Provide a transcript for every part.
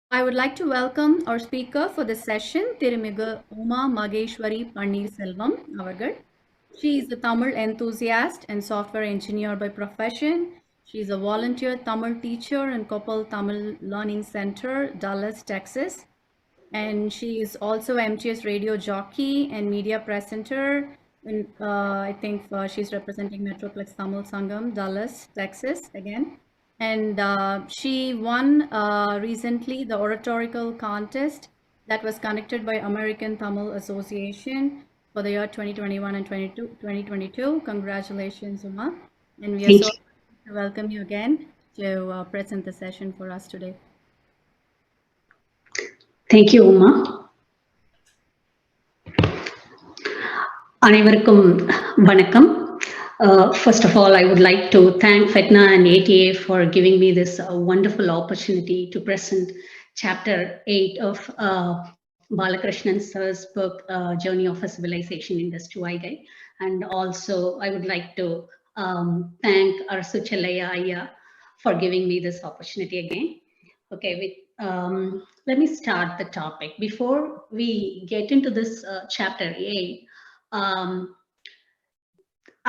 I would like to welcome our speaker for this session, Thiru Uma Mageshwari Pannir Selvam Avargal. She is a Tamil enthusiast and software engineer by profession. She is a volunteer Tamil teacher in Koppal Tamil Learning Center, Dallas, Texas. And she is also MTS radio jockey and media presenter. And I think she's representing Metroplex Tamil Sangam, Dallas, Texas again. And she won recently the oratorical contest that was conducted by American Tamil Association for the year 2021 and 2022. Congratulations, Uma. And we are Thank so you. happy to welcome you again to present the session for us today. Thank you, Uma. அனைவருக்கும் வணக்கம். First of all, I would like to thank FetNA and ATA for giving me this wonderful opportunity to present Chapter 8 of Balakrishnan sir's book, Journey of a Civilization, Indus to Vaigai. And also, I would like to thank Arsuchalaya Aya for giving me this opportunity again. Okay, let me start the topic. Before we get into this Chapter 8,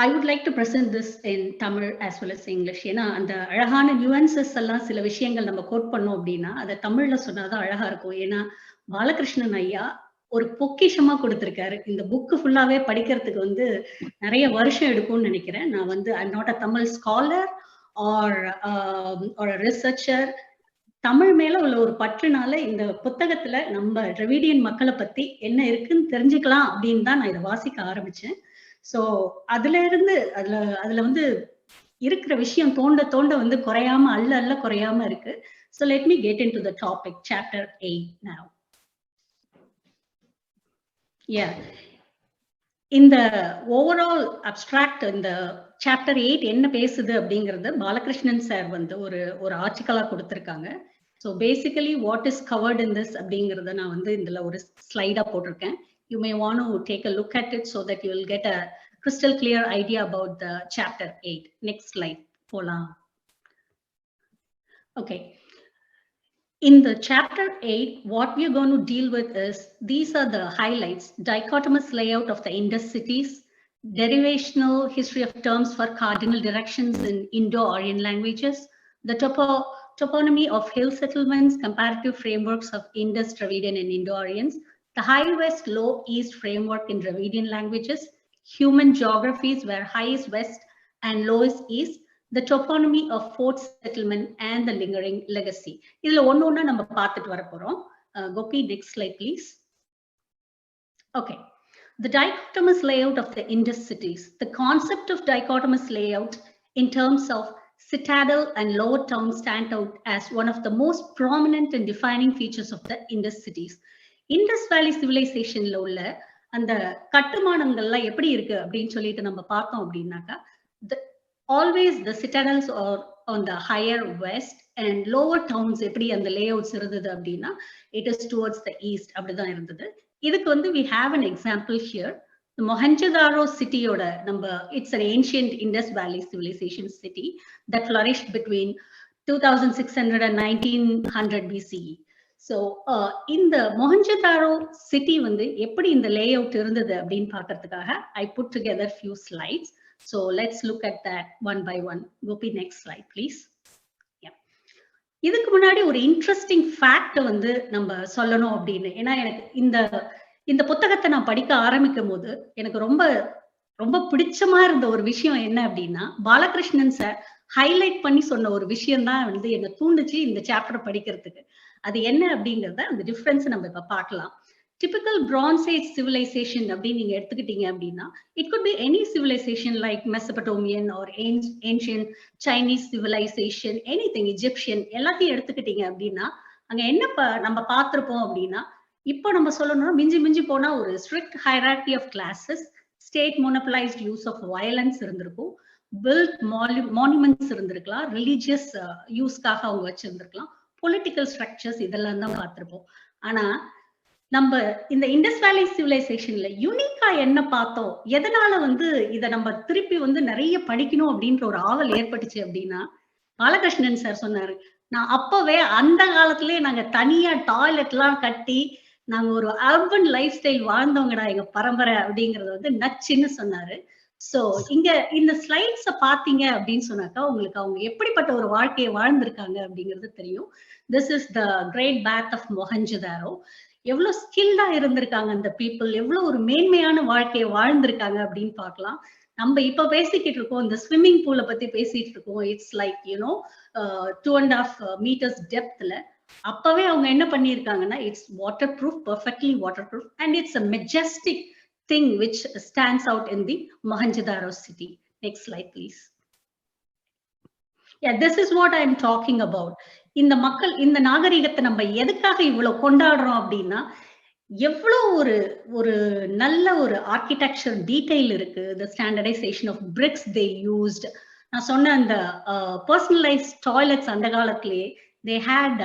I would like to present this in Tamil as well as English. ஏன்னா அந்த அழகான nuances எல்லாம் சில விஷயங்கள் நம்ம code பண்ணோம் அப்படின்னா அதை தமிழ்ல சொன்னாதான் அழகா இருக்கும். ஏன்னா பாலகிருஷ்ணன் ஐயா ஒரு பொக்கிஷமா கொடுத்திருக்காரு. இந்த புக்கு ஃபுல்லாவே படிக்கிறதுக்கு வந்து நிறைய வருஷம் எடுக்கும்னு நினைக்கிறேன். நான் வந்து I not a Tamil scholar or researcher. Tamil மேல உள்ள ஒரு பற்றுனால இந்த புத்தகத்துல நம்ம டிராவிடியன் மக்களை பத்தி என்ன இருக்குன்னு தெரிஞ்சுக்கலாம் அப்படின்னு தான் நான் இதை வாசிக்க ஆரம்பிச்சேன். சோ அதுல இருந்து அதுல வந்து இருக்கிற விஷயம் தோண்ட தோண்ட வந்து குறையாம அல்ல குறையாம இருக்கு. So let me get into the topic, chapter 8 now. Yeah. In the overall abstract, in the chapter 8 என்ன பேசுது அப்படிங்கறது பாலகிருஷ்ணன் சார் வந்து ஒரு ஆர்டிகலா கொடுத்திருக்காங்க. So basically what is covered in this அப்படிங்கறத நான் வந்து இதுல ஒரு ஸ்லைடா போட்டிருக்கேன். You may want to take a look at it so that you will get a crystal clear idea about the chapter 8. Next slide. போலாம். Okay. In the chapter 8, what we are going to deal with is, these are the highlights: dichotomous layout of the Indus cities, derivational history of terms for cardinal directions in Indo-Aryan languages, the toponymy of hill settlements, comparative frameworks of Indus, Dravidian, and Indo-Aryans, the high west, low east framework in Dravidian languages, human geographies where high is west and low is east, the toponymy of fort settlement, and the lingering legacy. இதுல ஒண்ணு நம்ம பார்த்துட்டு வர போறோம். Gopi, next slide, please. Okay. The dichotomous layout of the Indus cities. The concept of dichotomous layout in terms of citadel and lower town stand out as one of the most prominent and defining features of the Indus cities. Indus Valley civilizationல உள்ள அந்த கட்டுமானங்கள்லாம் எப்படி இருக்கு அப்படின்னு சொல்லிட்டு நம்ம பார்த்தோம் அப்படின்னாக்கா, always the citadels are on the higher west and lower towns எப்படி அந்த லேஅவுட்ஸ் இருந்தது அப்படின்னா it is towards the east அப்படிதான் இருந்தது. இதுக்கு வந்து we have an example here. The Mohenjo-daro cityயோட it's an ancient Indus Valley civilization city that flourished between 2600 and 1900 BCE. So இந்த Mohenjo-daro city வந்து எப்படி இந்த லேஅவுட் இருந்தது அப்படின்னு பார்க்கிறதுக்காக I put together few slides. So let's look at that one by one. Gopi, next slide, please. Yeah. இதுக்கு முன்னாடி ஒரு interesting fact வந்து நம்ம சொல்லணும் அப்படின்னு, ஏன்னா எனக்கு இந்த புத்தகத்தை நான் படிக்க ஆரம்பிக்கும் போது எனக்கு ரொம்ப ரொம்ப பிடிச்சமா இருந்த ஒரு விஷயம் என்ன அப்படின்னா, பாலகிருஷ்ணன் சார் ஹைலைட் பண்ணி சொன்ன ஒரு விஷயம் தான் வந்து என்ன தூண்டுச்சு இந்த சாப்டர் படிக்கிறதுக்கு. அது என்ன அப்படிங்கறத அந்த டிஃபரன்ஸ் நம்ம இப்ப பார்க்கலாம். Typical Bronze Age civilization அப்படின்னு நீங்க எடுத்துக்கிட்டீங்க அப்படின்னா, it could be any civilization like Mesopotamian or ancient Chinese civilization, anything, Egyptian, எல்லாத்தையும் எடுத்துக்கிட்டீங்க அப்படின்னா, அங்க என்ன நம்ம பார்த்திருப்போம் அப்படின்னா, இப்போ நம்ம சொல்லணும்னா மிஞ்சி போனா ஒரு strict hierarchy of classes, state monopolized use of violence இருந்திருக்கும், built monuments இருந்திருக்கலாம், religious யூஸ்க்காக அவங்க வச்சிருந்திருக்கலாம், political structures இதெல்லாம் தான் பார்த்திருப்போம். ஆனா நம்ம இந்த இண்டஸ் வேலி சிவிலைசேஷன்ல யூனிக்கா என்ன பார்த்தோம், எதனால வந்து இதை நம்ம திருப்பி வந்து நிறைய படிக்கணும் அப்படின்ற ஒரு ஆவல் ஏற்பட்டுச்சு அப்படின்னா, பாலகிருஷ்ணன் சார் சொன்னாரு, நான் அப்பவே அந்த காலத்திலேயே நாங்க தனியா டாய்லெட்லாம் கட்டி நாங்க ஒரு அர்பன் லைஃப் ஸ்டைல் வாழ்ந்தவங்கடா எங்க பரம்பரை அப்படிங்கறது வந்து நச்சுன்னு சொன்னாரு. சோ இங்க இந்த ஸ்லைட்ஸ பாத்தீங்க அப்படின்னு சொன்னாக்கா உங்களுக்கு அவங்க எப்படிப்பட்ட ஒரு வாழ்க்கையை வாழ்ந்திருக்காங்க அப்படிங்கிறது தெரியும். This is the great bath of Mohenjodaro. எவ்வளவு ஸ்கில்டா இருந்திருக்காங்க அந்த பீப்புள், எவ்வளவு ஒரு மேன்மையான வாழ்க்கையை வாழ்ந்திருக்காங்க அப்படின்னு பார்க்கலாம். நம்ம இப்ப பேசிக்கிட்டு இருக்கோம், இந்த ஸ்விம்மிங் பூலை பத்தி பேசிட்டு இருக்கோம். It's like 2.5 meters டெப்த்ல. அப்பவே அவங்க என்ன பண்ணியிருக்காங்கன்னா, it's water proof, perfectly water proof, and it's a Majestic thing which stands out in the Mohenjo-daro city. Next slide, please. Yeah, this is what I am talking about. இந்த மக்கள், இந்த நாகரிகத்தை நம்ம எதுக்காக இவ்வளவு கொண்டாடுறோம் அப்படின்னா, எவ்வளவு ஒரு நல்ல ஒரு ஆர்கிடெக்சர் டீடைல் இருக்கு. the standardization of bricks they used. நான் சொன்ன அந்த personalized toilets அந்த காலத்திலேயே they had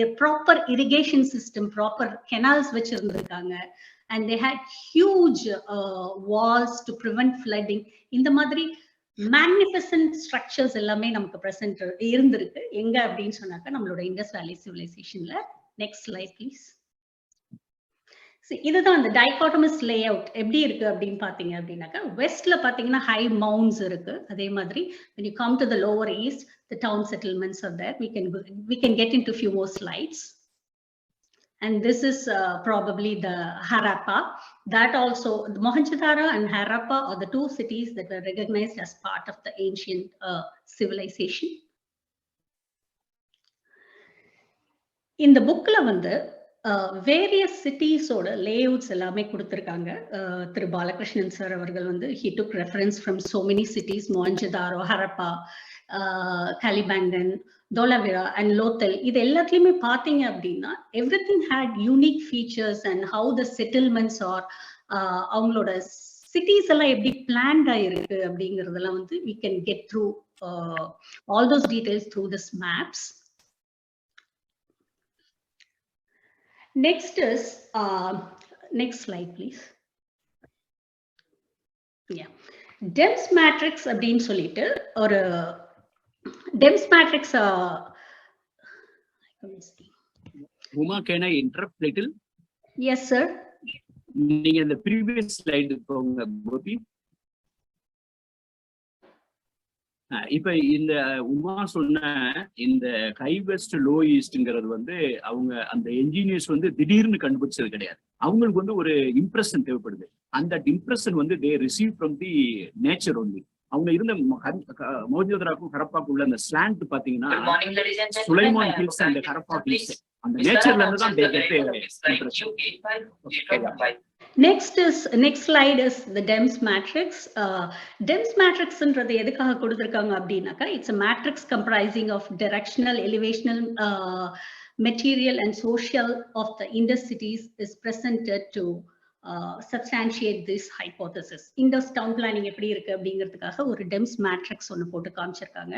a proper irrigation system, proper canals வச்சிருந்திருக்காங்க, and they had huge walls to prevent flooding. இந்த மாதிரி மேக்னிஃபிசன்ட் ஸ்ட்ரக்சர்ஸ் எல்லாமே நமக்கு பிரசன்ட் இருந்திருக்கு. எங்க அப்படின்னு சொன்னாக்கா நம்மளோட இண்டஸ் வேலி சிவிலைசேஷன்ல. Next slide please. இதுதான் அந்த டைகாட்டமஸ் லே அவுட் எப்படி இருக்கு அப்படின்னு பாத்தீங்க அப்படின்னாக்கா, வெஸ்ட்ல பாத்தீங்கன்னா ஹை மவுண்ட்ஸ் இருக்கு. அதே மாதிரி when you come to the lower east, the town settlements are there. We can get into few more slides. And this is probably the Harappa. That also, the Mohenjo-daro and Harappa are the two cities that were recognized as part of the ancient civilization. In the bookல வந்து various சிட்டிஸோட layouts எல்லாமே கொடுத்துருக்காங்க. திரு Balakrishnan sir அவர்கள் வந்து he took reference from so many cities, Mohenjo-daro, Harappa, Kalibangan, Dholavira and Lothal. இது எல்லாத்தையுமே பாத்தீங்க அப்படின்னா everything had unique features and how the settlements are, அவங்களோட cities எல்லாம் எப்படி planned ஆயிருக்கு அப்படிங்கறதெல்லாம் வந்து we can get through all those details through this maps. Next is next slide please. Yeah, dense matrix அப்படின்னு சொல்லிட்டு ஒரு dense matrix. Uma, can I interrupt little? Yes sir. நீங்க இந்த previous slide போங்க கோபி. இப்ப இந்த உமா சொன்ன இந்த ஹை வெஸ்ட் லோ ஈஸ்ட்ங்கிறது வந்து அவங்க அந்த என்ஜினியர்ஸ் வந்து திடீர்னு கண்டுபிடிச்சது கிடையாது. அவங்களுக்கு வந்து ஒரு இம்ப்ரெஷன் தேவைப்படுது. அந்த இம்ப்ரெஷன் வந்து தே receive from the nature only. அவங்க இருந்த மோஹஞ்சோ-தாரோக்கும் ஹரப்பாக்கும் உள்ள அந்த ஸ்லாண்ட் பாத்தீங்கன்னா Sulaiman hills and Harappa hills, அந்த நேச்சர்ல இருந்து தான் Next slide is the dense matrix. Dense matrix ன்றது எதுக்காக கொடுத்திருக்காங்க அப்படின்னாக்கா, it's a matrix comprising of directional, elevational, material and social of the Indus cities is presented to substantiate this hypothesis. Indus town planning எப்படி இருக்கு அப்படிங்கிறதுக்காக ஒரு dense matrix ஒன்னு போட்டு காமிச்சிருக்காங்க.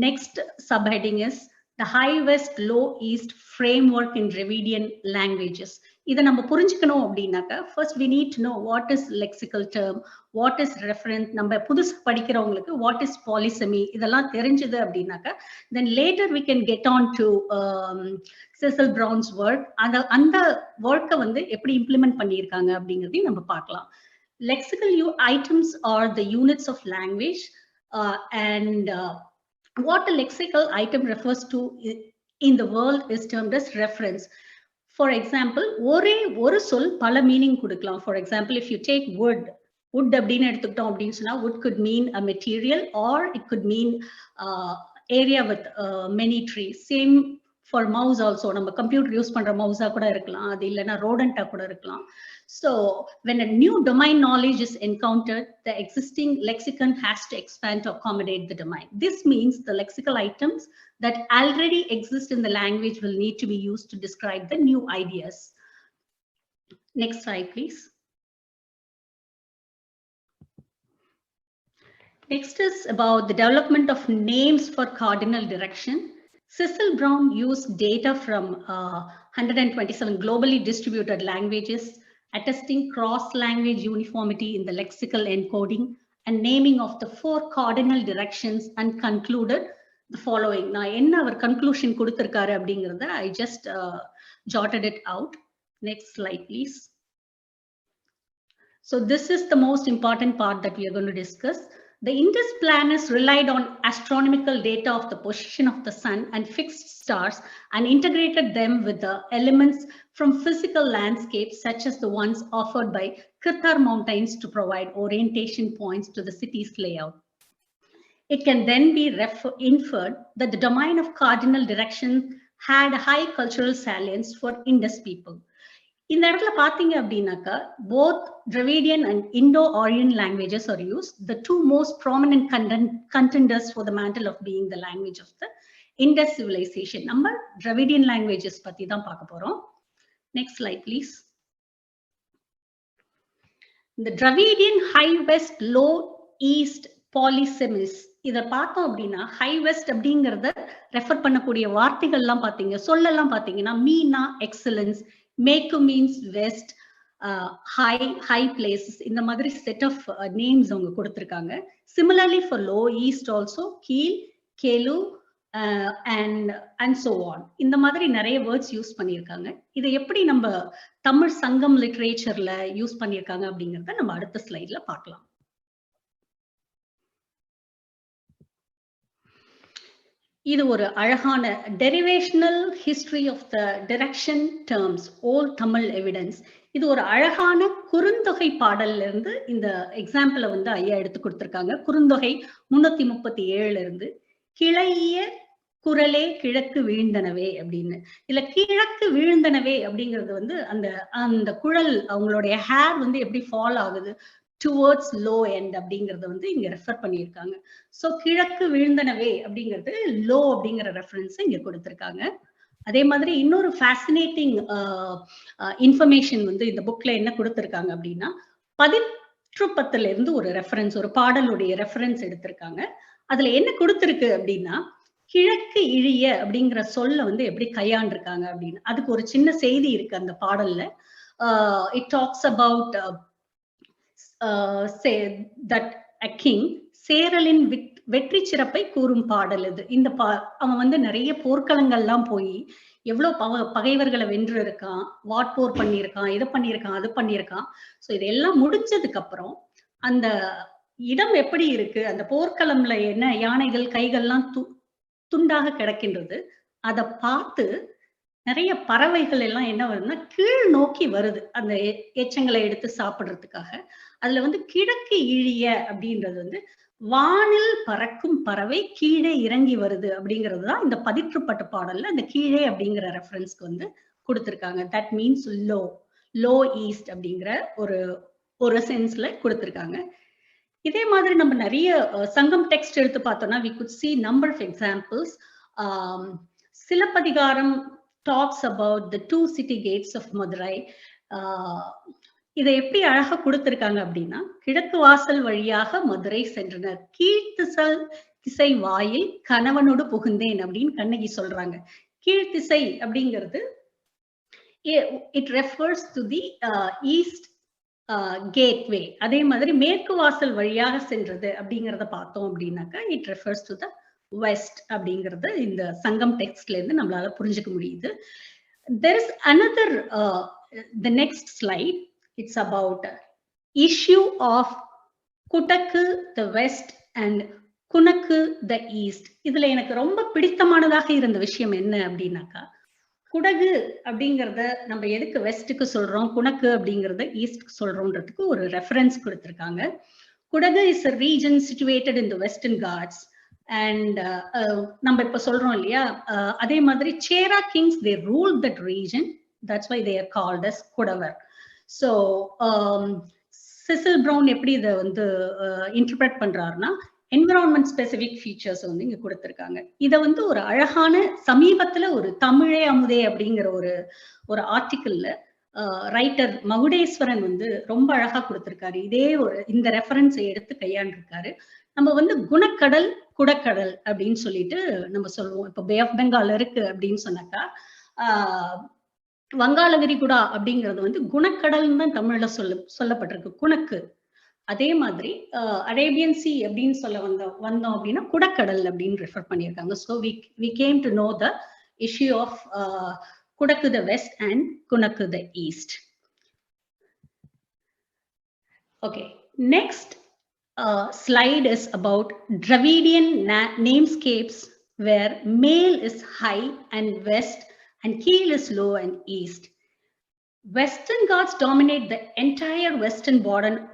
Next subheading is the high west low east framework in Dravidian languages. இதை நம்ம புரிஞ்சுக்கணும் அப்படின்னாக்கா, first we need to know what is lexical term, what is reference. நம்ம புதுசு படிக்கிறவங்களுக்கு what is polysemy இதெல்லாம் தெரிஞ்சது அப்படின்னாக்கா, then later we can get on to Cecil Brown's work. அந்த ஒர்க்கை வந்து எப்படி இம்ப்ளிமெண்ட் பண்ணியிருக்காங்க அப்படிங்கிறதையும் நம்ம பார்க்கலாம். Lexical items are the units of language, and what a lexical item refers to in the world is termed as reference. For example, ஒரு சொல் பல மீனிங் கொடுக்கலாம். For example, if you take wood அப்படின்னு எடுத்துக்கிட்டோம் அப்படின்னு சொன்னா, wood could mean a material or it could mean area with many trees. Same for mouse also. நம்ம computer use பண்ற மவுஸா கூட இருக்கலாம், அது இல்லைன்னா ரோடண்டா கூட இருக்கலாம். So when a new domain knowledge is encountered, the existing lexicon has to expand to accommodate the domain. This means the lexical items that already exist in the language will need to be used to describe the new ideas. Next slide, please. Next is about the development of names for cardinal direction. Cecil Brown used data from 127 globally distributed languages, attesting cross-language uniformity in the lexical encoding and naming of the 4 cardinal directions, and concluded the following. நான் என்ன அவர் conclusion கொடுத்திருக்காரு அப்படிங்கறத I just jotted it out. Next slide, please. So this is the most important part that we are going to discuss. The Indus planners relied on astronomical data of the position of the sun and fixed stars and integrated them with the elements from physical landscapes such as the ones offered by Kirthar Mountains to provide orientation points to the city's layout. It can then be inferred that the domain of cardinal direction had high cultural salience for Indus people. இந்த இடத்துல பாத்தீங்க அப்படின்னாக்கா both Dravidian and Indo-Aryan languages are used, the two most prominent contenders for the mantle of being the language of the Indus civilization. நம்ம Dravidian languages பத்தி தான் பார்க்க போறோம். Next slide, please. The Dravidian High West, Low East Polysemis. இதை பார்த்தோம் அப்படின்னா high west அப்படிங்கறத refer பண்ணக்கூடிய வார்த்தைகள்லாம் பாத்தீங்க, சொல்லலாம் பாத்தீங்கன்னா மீனா எக்ஸலன்ஸ், மேக்கு மீன்ஸ் வெஸ்ட், ஹை பிளேசஸ், இந்த மாதிரி செட் ஆஃப் நேம்ஸ் அவங்க கொடுத்திருக்காங்க. Similarly for low east also கீழ், கேலு அண்ட் சோ ஆன், இந்த மாதிரி நிறைய வேர்ட்ஸ் யூஸ் பண்ணியிருக்காங்க. இதை எப்படி நம்ம தமிழ் சங்கம் லிட்ரேச்சர்ல யூஸ் பண்ணியிருக்காங்க அப்படிங்கறத நம்ம அடுத்த ஸ்லைட்ல பார்க்கலாம். இது ஒரு அழகான derivational history of the direction terms, old Tamil evidence. இது ஒரு அழகான குறுந்தொகை பாடல்ல இருந்து இந்த எக்ஸாம்பிளை வந்து ஐயா எடுத்து கொடுத்திருக்காங்க. குறுந்தொகை 337 இருந்து, கிளைய குரலே கிழக்கு வீழ்ந்தனவே அப்படின்னு. இல்ல கிழக்கு வீழ்ந்தனவே அப்படிங்கிறது வந்து அந்த அந்த குழல், அவங்களுடைய ஹேர் வந்து எப்படி ஃபால் ஆகுது டுவர்ட்ஸ் லோ எண்ட் அப்படிங்கறத வந்து இங்க ரெஃபர் பண்ணியிருக்காங்க. சோ கிழக்கு வீழ்ந்தனவே அப்படிங்கிறது லோ அப்படிங்கிற ரெஃபரன்ஸ் இங்க கொடுத்திருக்காங்க. அதே மாதிரி இன்னொரு ஃபேசினேட்டிங் இன்ஃபர்மேஷன் வந்து இந்த புக்ல என்ன கொடுத்திருக்காங்க அப்படின்னா, 10 இருந்து ஒரு ரெஃபரன்ஸ், ஒரு பாடலுடைய ரெஃபரன்ஸ் எடுத்திருக்காங்க. அதுல என்ன கொடுத்திருக்கு அப்படின்னா, கிழக்கு இழிய அப்படிங்கிற சொல்ல வந்து எப்படி கையாண்டிருக்காங்க அப்படின்னு. அதுக்கு ஒரு சின்ன செய்தி இருக்கு அந்த பாடல்ல. It talks about say that a king சேரலின் வெற்றி சிறப்பை கூறும் பாடல் இது. இந்த அவன் வந்து நிறைய போர்க்களங்கள்லாம் போய் எவ்வளவு பகைவர்களை வென்று இருக்கான், வாட்போர் பண்ணியிருக்கான், இதை பண்ணியிருக்கான், அது பண்ணியிருக்கான். சோ இதெல்லாம் முடிஞ்சதுக்கு அப்புறம் அந்த இடம் எப்படி இருக்கு, அந்த போர்க்களம்ல என்ன யானைகள் கைகள்லாம் துண்டாக கிடக்கின்றது, அதை பார்த்து நிறைய பறவைகள் எல்லாம் என்ன வருதுன்னா கீழ் நோக்கி வருது அந்த எச்சங்களை எடுத்து சாப்பிடுறதுக்காக. அதுல வந்து கிழக்கு இழிய அப்படின்றது வந்து வானில் பறக்கும் பறவை கீழே இறங்கி வருது அப்படிங்கிறதுதான் இந்த பதிற்றுப்பட்ட பாடல்ல அந்த கீழே அப்படிங்கிற ரெஃபரன்ஸ்க்கு வந்து கொடுத்திருக்காங்க. தட் மீன்ஸ் லோ ஈஸ்ட் அப்படிங்கிற ஒரு சென்ஸ்ல கொடுத்திருக்காங்க. இதே மாதிரி நம்ம நிறைய சங்கம் டெக்ஸ்ட் எடுத்து பார்த்தோம்னா we could see number of examples. Silappatikaram talks about the two city gates of Madurai. இதை எப்படி அழகா கொடுத்திருக்காங்க அப்படின்னா, கிழக்கு வாசல் வழியாக மதுரை சென்றனர், கீழ்த்திசை வாயில் கணவனோடு புகுந்தேன் அப்படின்னு கண்ணகி சொல்றாங்க. கீழ்த்திசை அப்படிங்கிறது it refers to the east gateway. அதே மாதிரி மேற்கு வாசல் வழியாக சென்றது அப்படிங்கிறத பார்த்தோம் அப்படின்னாக்கா it refers to the west அப்படிங்கிறது இந்த சங்கம் டெக்ஸ்ட்ல இருந்து நம்மளால புரிஞ்சுக்க முடியுது. There is another the next slide. It's about issue of Kutakku the west and Kunakku the east. இதுல எனக்கு ரொம்ப பிடித்தமானதாக இருந்த விஷயம் என்ன அப்படின்னாக்கா, குடகு அப்படிங்கிறத நம்ம எதுக்கு வெஸ்ட்டுக்கு சொல்றோம், குணக்கு அப்படிங்கிறத ஈஸ்ட்க்கு சொல்றோம்ன்றதுக்கு ஒரு ரெஃபரன்ஸ் கொடுத்திருக்காங்க. Kodagu is a region situated in the western Ghats. And நம்ம இப்ப சொல்றோம் இல்லையா, அதே மாதிரி சேரா Kings they ruled that region, that's why they are called as குடவர். So Cecil brown எப்படி இதை வந்து இன்டர்பிரட் பண்றாருன்னா, என்விரான்மெண்ட் ஸ்பெசிபிக் ஃபீச்சர்ஸ் வந்து இங்க கொடுத்திருக்காங்க. இதை வந்து ஒரு அழகான சமீபத்துல ஒரு தமிழே அமுதே அப்படிங்கிற ஒரு ஆர்டிக்கிள்ல ரைட்டர் மகுடேஸ்வரன் வந்து ரொம்ப அழகா கொடுத்திருக்காரு. இந்த ரெஃபரன்ஸை எடுத்து கையாண்டிருக்காரு. நம்ம வந்து குணக்கடல் குடக்கடல் அப்படின்னு சொல்லிட்டு நம்ம சொல்லுவோம். இப்போ பே ஆஃப் பெங்கால் இருக்கு அப்படின்னு சொன்னாக்கா, வங்காள விரிகுடா அப்படிங்கிறது வந்து குணக்கடல்னு தான் தமிழ்ல சொல்லப்பட்டிருக்கு. குணக்கு அதே மாதிரி அரேபியன் சி அப்படின்னு சொல்ல வந்தோம் அப்படின்னா குடக்கடல் அப்படின்னு ரெஃபர் பண்ணியிருக்காங்க. So we came to know the issue of குடக்கு த வெஸ்ட் அண்ட் குணக்கு the east. Okay, next slide is about Dravidian namescapes where male is high and west and keel is low and east. Western Ghats dominate the entire western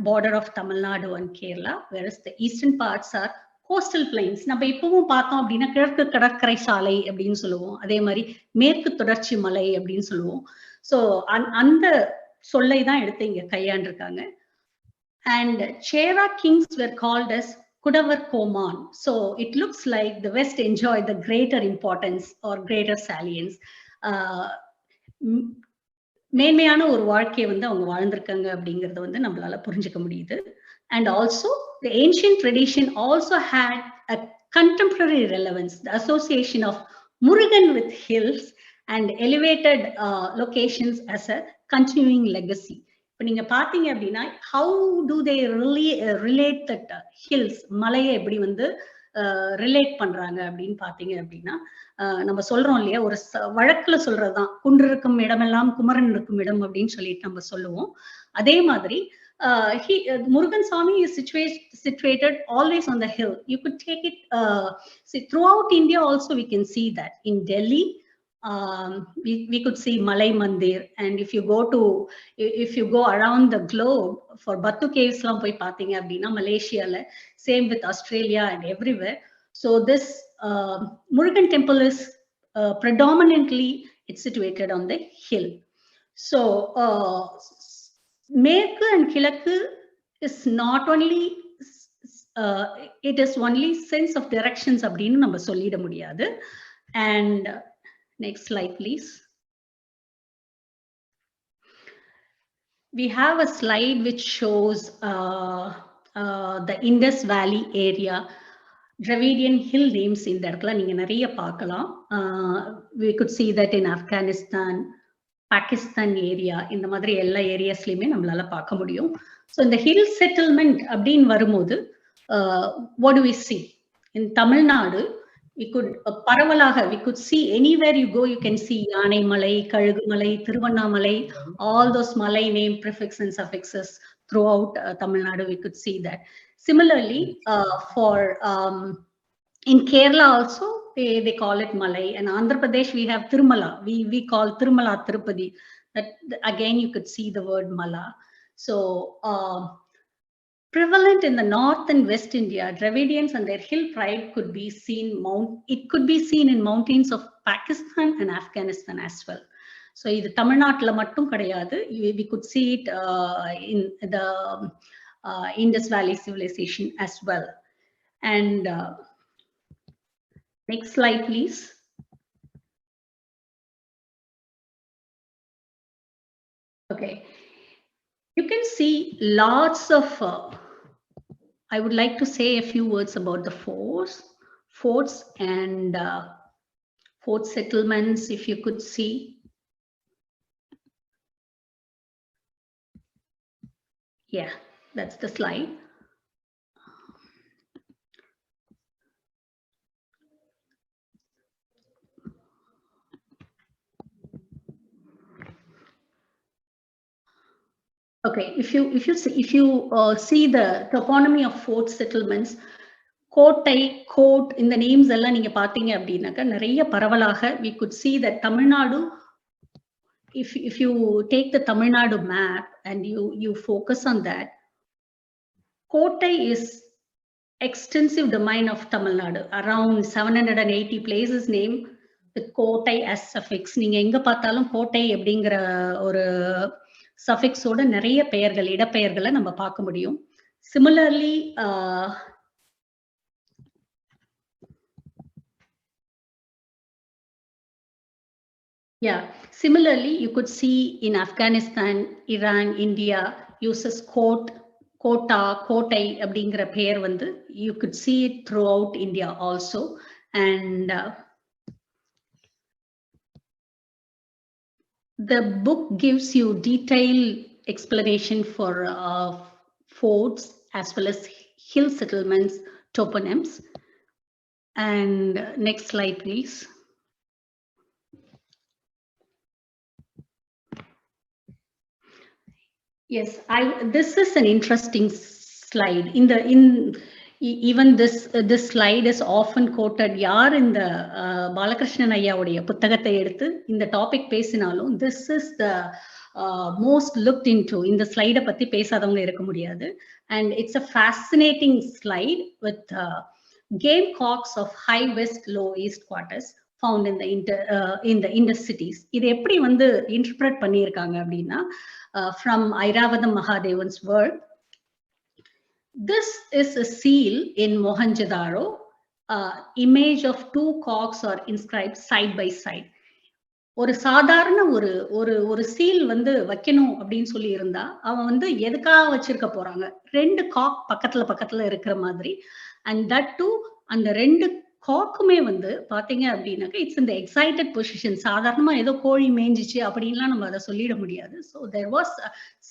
border of Tamil Nadu and Kerala, whereas the eastern parts are coastal plains. நம்ம இப்பவும் பார்த்தோம் அப்படின்னா கிழக்கு கடற்கரை சாலை அப்படின்னு சொல்லுவோம், அதே மாதிரி மேற்கு தொடர்ச்சி மலை அப்படின்னு சொல்லுவோம். ஸோ அந்த சொல்லை தான் எடுத்து இங்க கையாண்டிருக்காங்க. And Chera kings were called as Kudavar Koman. So it looks like the West enjoyed the greater importance or greater salience. மேன்மையான ஒரு வாழ்க்கையை வந்து அவங்க வாழ்ந்திருக்காங்க அப்படிங்கறத வந்து நம்மளால புரிஞ்சுக்க முடியுது. And also the ancient tradition also had a contemporary relevance, the association of Murugan with hills and elevated locations as a continuing legacy. இப்போ நீங்க பாத்தீங்க அப்படின்னா how do they really relate that hills, மலையை எப்படி வந்து ரிலேட் பண்றாங்க அப்படின்னு பாத்தீங்க அப்படின்னா நம்ம சொல்றோம் இல்லையா, ஒரு வழக்குல சொல்றதுதான் குன்று இருக்கும் இடமெல்லாம் குமரன் இருக்கும் இடம் அப்படின்னு சொல்லிட்டு நம்ம சொல்லுவோம். அதே மாதிரி Murugan Swami is situated always on the hill. You could take it see throughout India also we can see that. In Delhi we could see Malay Mandir, and if you go around the globe for Batu caves lam poi pathinga appadina Malaysia la, same with Australia and everywhere. So this Murugan temple is predominantly it's situated on the hill. So Mekku and Kilakku is not only it is only sense of directions அப்படின்னு நம்ம சொல்லிட முடியாது. And next slide please. We have a slide which shows the Indus Valley area, Dravidian hill names in இடத்துல நீங்க நிறைய பார்க்கலாம். We could see that in Afghanistan, Pakistan area, இந்த மாதிரி எல்லா ஏரியாஸ்லயுமே நம்மளால பார்க்க முடியும். So இந்த hill settlement அப்படின்னு வரும்போது what do we see? In Tamil Nadu, we could பரவலாக we could see anywhere you go, you can see யானை மலை, கழுகு மலை, Tiruvannamalai, all those Malay name prefix and suffixes throughout Tamil Nadu, we could see that. Similarly, for in Kerala also they call it Malay, and Andhra Pradesh we have Tirumala, we call Tirumala Tirupati. That again you could see the word Mala. So prevalent in the north and west India, Dravidians and their hill pride could be seen in mountains of Pakistan and Afghanistan as well. So இது தமிழ்நாட்டுல மட்டும் கிடையாது, we could see it in the Indus Valley civilization as well. And next slide please. Okay, you can see lots of I would like to say a few words about the forts and fort settlements. If you could see, yeah, that's the slide. Okay, if you see the toponymy of fort settlements, கோட்டை, code, இந்த names எல்லாம் நீங்க பாத்தீங்க அப்படின்னாக்கா நிறைய பரவலாக we could see that Tamil Nadu, if you take the Tamil Nadu map and you focus on that, கோட்டை is extensive domain of Tamil Nadu, around 780 places name with கோட்டை as suffix. நீங்க எங்க பார்த்தாலும் கோட்டை அப்படிங்கிற ஒரு சஃபிக்ஸோட நிறைய பெயர்கள், இடப்பெயர்களை நம்ம பார்க்க முடியும். Similarly, you could see in Afghanistan, Iran, India uses kota, kotai அப்படிங்கிற பெயர் வந்து you could see it throughout India also. And the book gives you detailed explanation for forts as well as hill settlements, toponyms. And next slide, please. Yes, this is an interesting slide. Even this slide is often quoted. Yaar in the Balakrishnan IAS புத்தகத்தை எடுத்து இந்த topic பேசினாலும் this is the most looked into. இந்த ஸ்லைடை பத்தி பேசாதவங்க இருக்க முடியாது. And it's a fascinating slide with game cocks of high west, low east quarters found in the Indus cities. இது எப்படி வந்து இன்டர்பிரட் பண்ணியிருக்காங்க அப்படின்னா, from Airavadam Mahadevan's work. This is a seal in Mohenjo-daro. Image of two cocks are inscribed side by side. ஒரு சாதாரண ஒரு seal வந்து வைக்கணும் அப்படின்னு சொல்லி இருந்தா அவன் வந்து எதுக்காக வச்சிருக்க போறாங்க, ரெண்டு காக் பக்கத்துல இருக்கிற மாதிரி. அண்ட் தட் டூ அந்த ரெண்டு காக்குமே வந்து பாத்தீங்க அப்படின்னாக்க இட்ஸ் இந்த எக்ஸைட்டட் பொசிஷன். சாதாரணமா ஏதோ கோழி மேய்ஞ்சிச்சு அப்படின்லாம் நம்ம அதை சொல்லிட முடியாது. So there was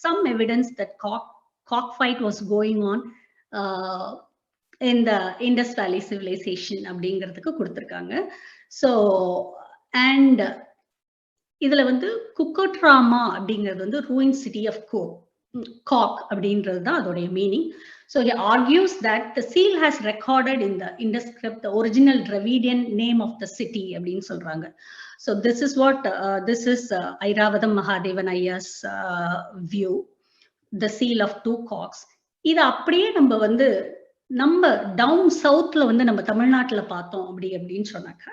some evidence that cock fight was going on இந்த இண்டஸ் வேலி சிவிலைசேஷன் அப்படிங்கிறதுக்கு கொடுத்துருக்காங்க. ஸோ அண்ட் இதுல வந்து குக்கோட்ராமா அப்படிங்கிறது வந்து ரூயிங் சிட்டி ஆஃப் காக் அப்படின்றது தான் அதோடைய meaning. So he argues that the seal has recorded in the Indus script the original Dravidian name of the city அப்படின்னு சொல்றாங்க. So this is what this is Airavadam Mahadevan IAS view, the seal of two cocks. இது அப்படியே நம்ம down சவுத்ல வந்து நம்ம தமிழ்நாட்டுல பார்த்தோம் அப்படின்னு சொன்னாக்க,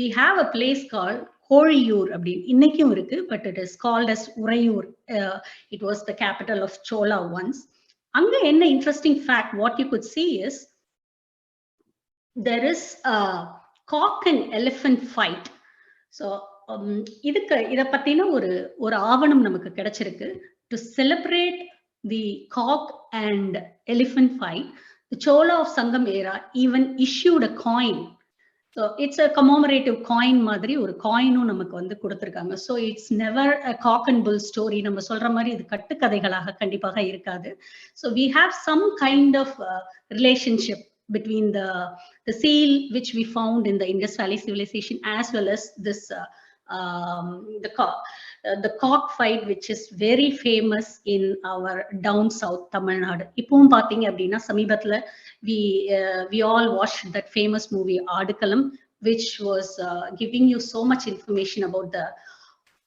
we have a place called Kozhiyur அப்படின்னு இன்னைக்கும் இருக்கு, but it is called as Uraiyur. It was the capital of Chola once. அங்க என்ன interesting fact what you could see is there is a cock and elephant fight. So இத பத்தின ஒரு ஆவணம் நமக்கு கிடைச்சிருக்கு. To celebrate the cock and elephant fight, the Chola of Sangam era even issued a coin. So it's a commemorative coin மாதிரி ஒரு காயினும் நமக்கு வந்து கொடுத்திருக்காங்க. So it's never a cock and bull story. நம்ம சொல்ற மாதிரி இது கட்டுக்கதைகளாக கண்டிப்பாக இருக்காது. So we have some kind of relationship between the seal which we found in the Indus Valley civilization as well as this the cock fight which is very famous in our down south Tamil Nadu. இப்பவும் பாத்தீங்க அப்படின்னா சமீபத்துல we all watched that famous movie Adukalam, which was giving you so much information about the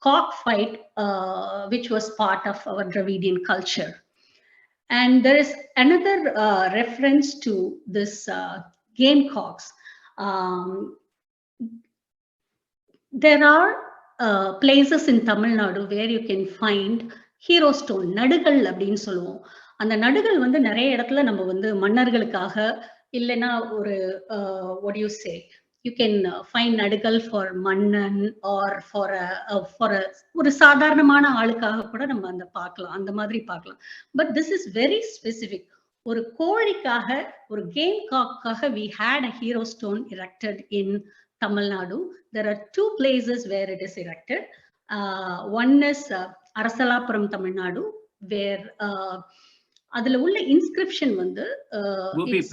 cock fight which was part of our Dravidian culture. And there is another reference to this game cocks. There are places in Tamil Nadu where you can find hero stone, நடுகள் அப்படின்னு சொல்லுவோம். அந்த நடுகள் வந்து நிறைய இடத்துல நம்ம வந்து மன்னர்களுக்காக இல்லைன்னா ஒரு what do you say, you can find நடுகள் for மன்னன் or for ஒரு சாதாரணமான ஆளுக்காக கூட நம்ம அந்த பார்க்கலாம், அந்த மாதிரி பார்க்கலாம். But this is very specific. ஒரு கோழிக்காக ஒரு game காக்காக we had a hero stone erected in Tamil Nadu. There are two places where it is erected. One is Arasalapuram, Tamil Nadu, where அதுல உள்ள இன்ஸ்கிரிப்ஷன் வந்து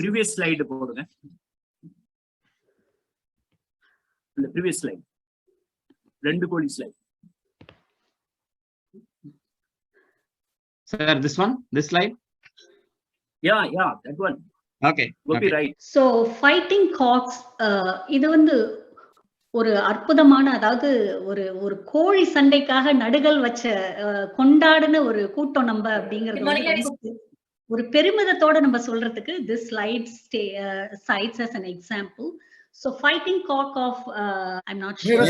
previous slide போடுங்க. the previous slide, ரெண்டு கோழி slide. Sir, this slide? Yeah, that one. Okay. Okay, right. So fighting cocks, இது வந்து ஒரு அற்புதமான, அதாவது ஒரு கோழி சண்டைக்காக நடுகள் வச்ச கொண்டாடின ஒரு கூட்டம் நம்ம அப்படிங்கிறது ஒரு பெருமிதத்தோட நம்ம சொல்றதுக்கு this slide cites as an example. So fighting cock of I'm not sure.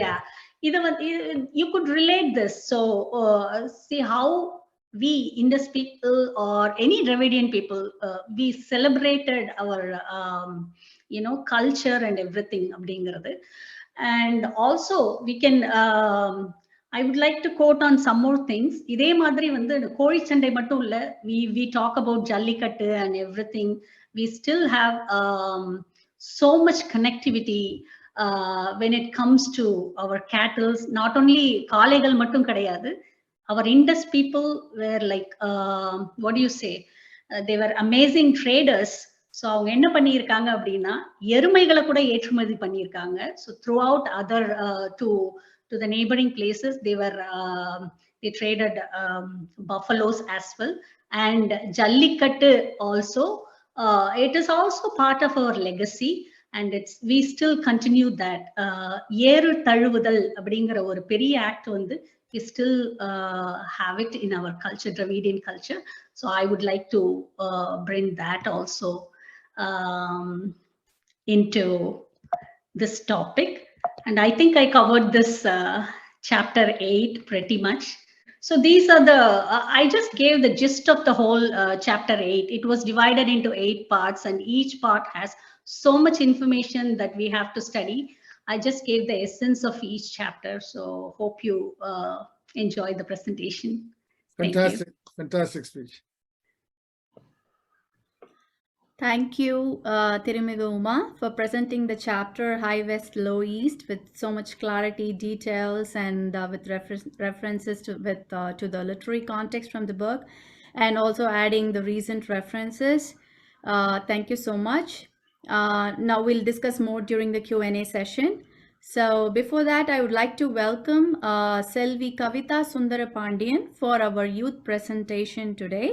Yeah, you could relate this. So see how we Indus people or any Dravidian people we celebrated our culture and everything அப்படிங்கிறது. And also we can I would like to quote on some more things. இதே மாதிரி வந்து கோழி சண்டை மட்டும் இல்ல, we talk about jallikattu and everything. We still have so much connectivity when it comes to our cattle. Not only காளைகள் மட்டும் கிடையாது, our Indus people were like, what do you say? They were amazing traders. So அவங்க என்ன பண்ணியிருக்காங்க அப்படின்னா எருமைகளை கூட ஏற்றுமதி பண்ணியிருக்காங்க. So throughout other to the neighboring places, they traded buffaloes as well. And Jallikattu also, it is also part of our legacy. And we still continue that. ஏறு தழுவுதல் அப்படிங்கிற ஒரு பெரிய ஆக்ட் வந்து we still have it in our culture, Dravidian culture. So I would like to bring that also into this topic. And I think I covered this chapter 8 pretty much. So these are the, I just gave the gist of the whole chapter 8. It was divided into 8 parts, and each part has so much information that we have to study. I just gave the essence of each chapter. So hope you enjoy the presentation. Fantastic, fantastic speech. Thank you, Thirumigu Uma, for presenting the chapter High West, Low East with so much clarity, details, and with references to the literary context from the book, and also adding the recent references. Thank you so much. Now we'll discuss more during the Q&A session. So before that, I would like to welcome Selvi Kavita Sundarapandian for our youth presentation today.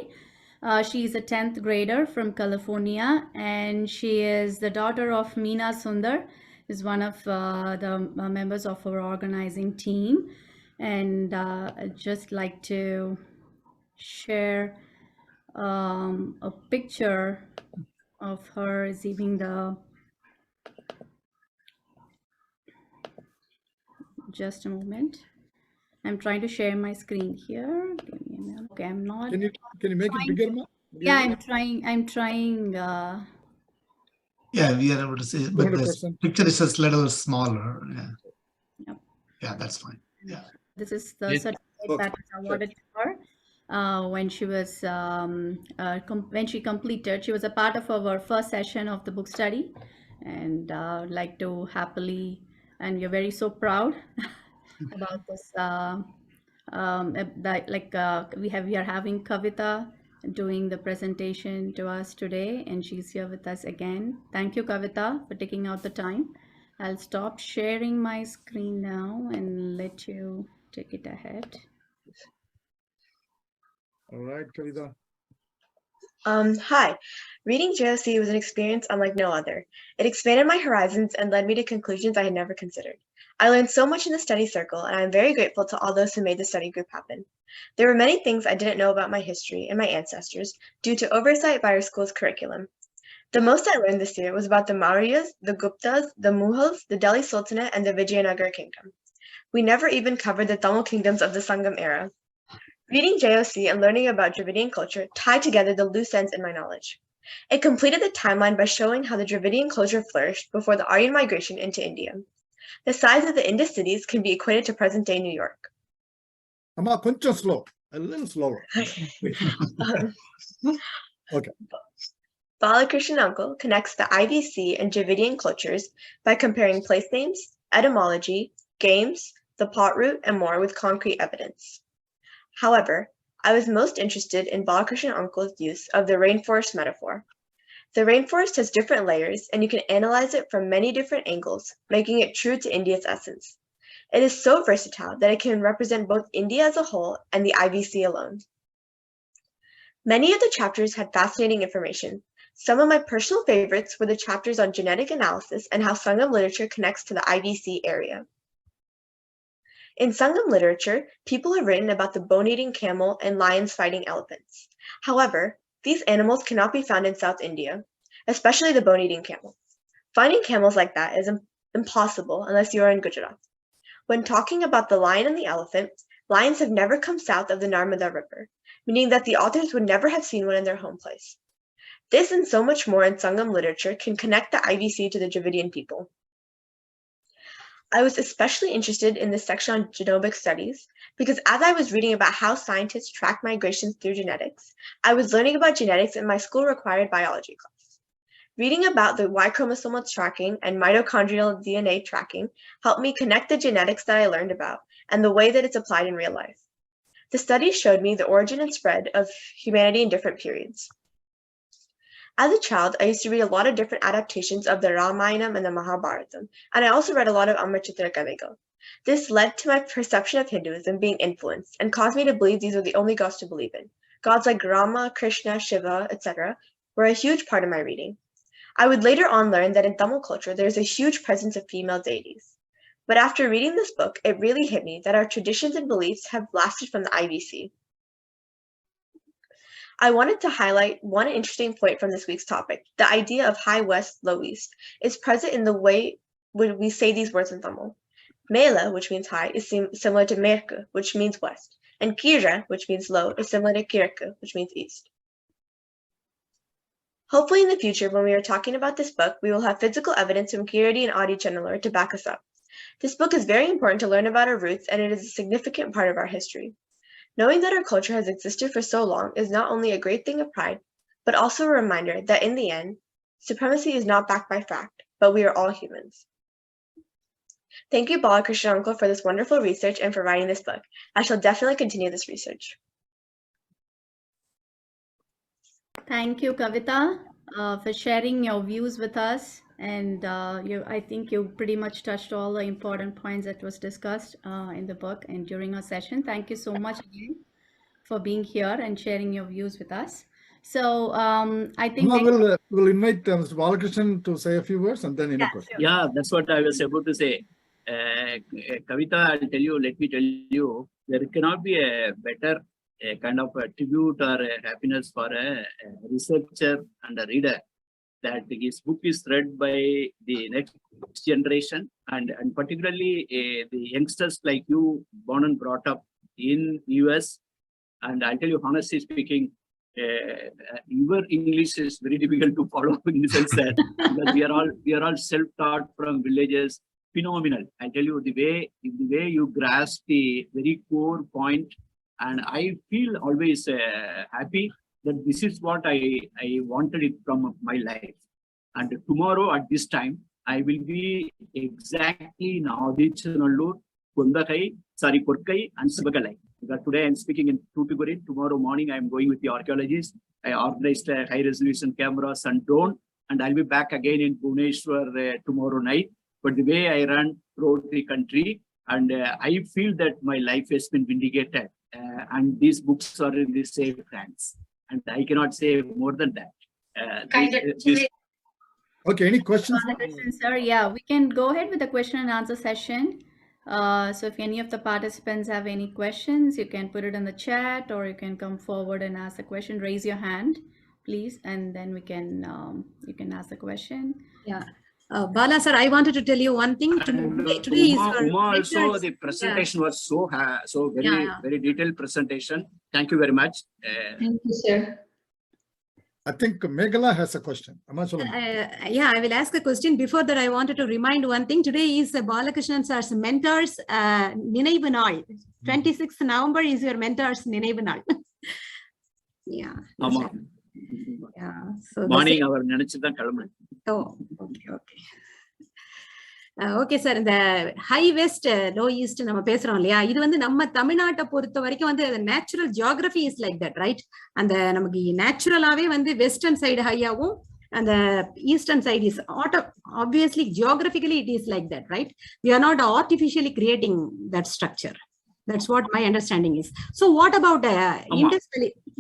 She is a 10th grader from California, and she is the daughter of Meena Sundar, is one of the members of our organizing team. And I'd just like to share a picture of her receiving the, just a moment. I'm trying to share my screen here. Give me a minute. Okay, I'm not. Can you make it bigger, ma? Yeah, I'm trying. Yeah, we are able to see, but this 200%. picture is just little smaller. Yeah. Yep. Yeah, that's fine. Yeah. This is the certificate that was awarded to her when she was when she completed. She was a part of our first session of the book study, and I'd like to happily, and we're very so proud about this. We are having Kavita doing the presentation to us today, and she's here with us again. Thank you, Kavita, for taking out the time. I'll stop sharing my screen now and let you take it ahead. All right, Kavita. Hi. Reading JOC was an experience unlike no other. It expanded my horizons and led me to conclusions I had never considered. I learned so much in the study circle, and I am very grateful to all those who made the study group happen. There were many things I didn't know about my history and my ancestors due to oversight by our school's curriculum. The most I learned this year was about the Mauryas, the Guptas, the Mughals, the Delhi Sultanate, and the Vijayanagara Kingdom. We never even covered the Tamil kingdoms of the Sangam era. Reading JOC and learning about Dravidian culture tied together the loose ends in my knowledge. It completed the timeline by showing how the Dravidian culture flourished before the Aryan migration into India. The size of the Indus cities can be equated to present-day New York. Amma, koncham slow, a little slower. Okay. Balakrishnan uncle connects the IVC and Dravidian cultures by comparing place names, etymology, games, the pot root, and more with concrete evidence. However, I was most interested in Balakrishnan uncle's use of the rainforest metaphor. The rainforest has different layers, and you can analyze it from many different angles, making it true to India's essence. It is so versatile that it can represent both India as a whole and the IVC alone. Many of the chapters had fascinating information. Some of my personal favorites were the chapters on genetic analysis and how Sangam literature connects to the IVC area. In Sangam literature, people have written about the bone-eating camel and lions fighting elephants. However, these animals cannot be found in South India, especially the bone-eating camel. Finding camels like that is impossible unless you are in Gujarat. When talking about the lion and the elephant, lions have never come south of the Narmada River, meaning that the authors would never have seen one in their home place. This and so much more in Sangam literature can connect the IVC to the Dravidian people. I was especially interested in this section on genomic studies because as I was reading about how scientists track migrations through genetics, I was learning about genetics in my school-required biology class. Reading about the Y chromosomal tracking and mitochondrial DNA tracking helped me connect the genetics that I learned about and the way that it's applied in real life. The study showed me the origin and spread of humanity in different periods. As a child, I used to read a lot of different adaptations of the Ramayana and the Mahabharata, and I also read a lot of Amrachitra Gavigal. This led to my perception of Hinduism being influenced and caused me to believe these were the only gods to believe in. Gods like Rama, Krishna, Shiva, etc. were a huge part of my reading. I would later on learn that in Tamil culture, there is a huge presence of female deities. But after reading this book, it really hit me that our traditions and beliefs have lasted from the IVC. I wanted to highlight one interesting point from this week's topic. The idea of High West, Low East is present in the way we say these words in Tamil. Mela, which means high, is similar to Merku, which means west, and Kira, which means low, is similar to Kirku, which means east. Hopefully in the future, when we are talking about this book, we will have physical evidence from Kirti and Adi Channeler to back us up. This book is very important to learn about our roots, and it is a significant part of our history. Knowing that our culture has existed for so long is not only a great thing of pride, but also a reminder that in the end, supremacy is not backed by fact, but we are all humans. Thank you, Balakrishnan Uncle, for this wonderful research and for writing this book. I shall definitely continue this research. Thank you, Kavita, for sharing your views with us. And I think you pretty much touched all the important points that was discussed in the book and during our session. Thank you so much again for being here and sharing your views with us. So I think we'll invite Mr. Balakrishnan to say a few words and then any question. Yeah, that's what I was about to say. Kavita, I'll tell you, let me tell you, there cannot be a better kind of a tribute or a happiness for a researcher and a reader that his book is read by the next generation and particularly the youngsters like you, born and brought up in US. And I'll tell you, honestly speaking, your English is very difficult to follow in the sense that because we are all self-taught from villages. Phenomenal. I tell you, the way you grasp the very core point, and I feel always happy that this is what I wanted it from my life. And tomorrow at this time, I will be exactly in Adichanallur, Kundakai, Korkai, and Sivagalai. Because today I'm speaking in Tuticorin. Tomorrow morning I'm going with the archaeologists. I organized a high-resolution cameras and drone, and I'll be back again in Bhubaneswar tomorrow night. But the way I run throughout the country, and I feel that my life has been vindicated, and these books are in the safe hands. And I cannot say more than that. Okay, any questions? Sir, yeah, we can go ahead with the question and answer session. So if any of the participants have any questions, you can put it in the chat or you can come forward and ask the question. Raise your hand, please, and then we can you can ask the question. Yeah. Bala sir, I wanted to tell you one thing. Today is Uma also, the presentation was so very detailed presentation. Thank you very much. Thank you, sir. I think Meghala has a question. Yeah, I will ask a question. Before that, I wanted to remind one thing. Today is Balakrishnan sir's mentors Ninaivu Naal. 26th November is your mentors Ninaivu Naal. Yeah. Yeah. So morning our Nanichidan Kalaman. Oh, okay. Okay, sir. The high west, low east, நம்ம பேசுறோம் இல்லையா? இது வந்து நம்ம தமிழ்நாட்டை பொறுத்த வரைக்கும் வந்து natural geography is like that, right? அந்த நமக்கு naturalaவே வந்து western side high-ஆவும் and the eastern side is obviously geographically it is like that, right? We are not artificially creating that structure. That's what my understanding is. So what about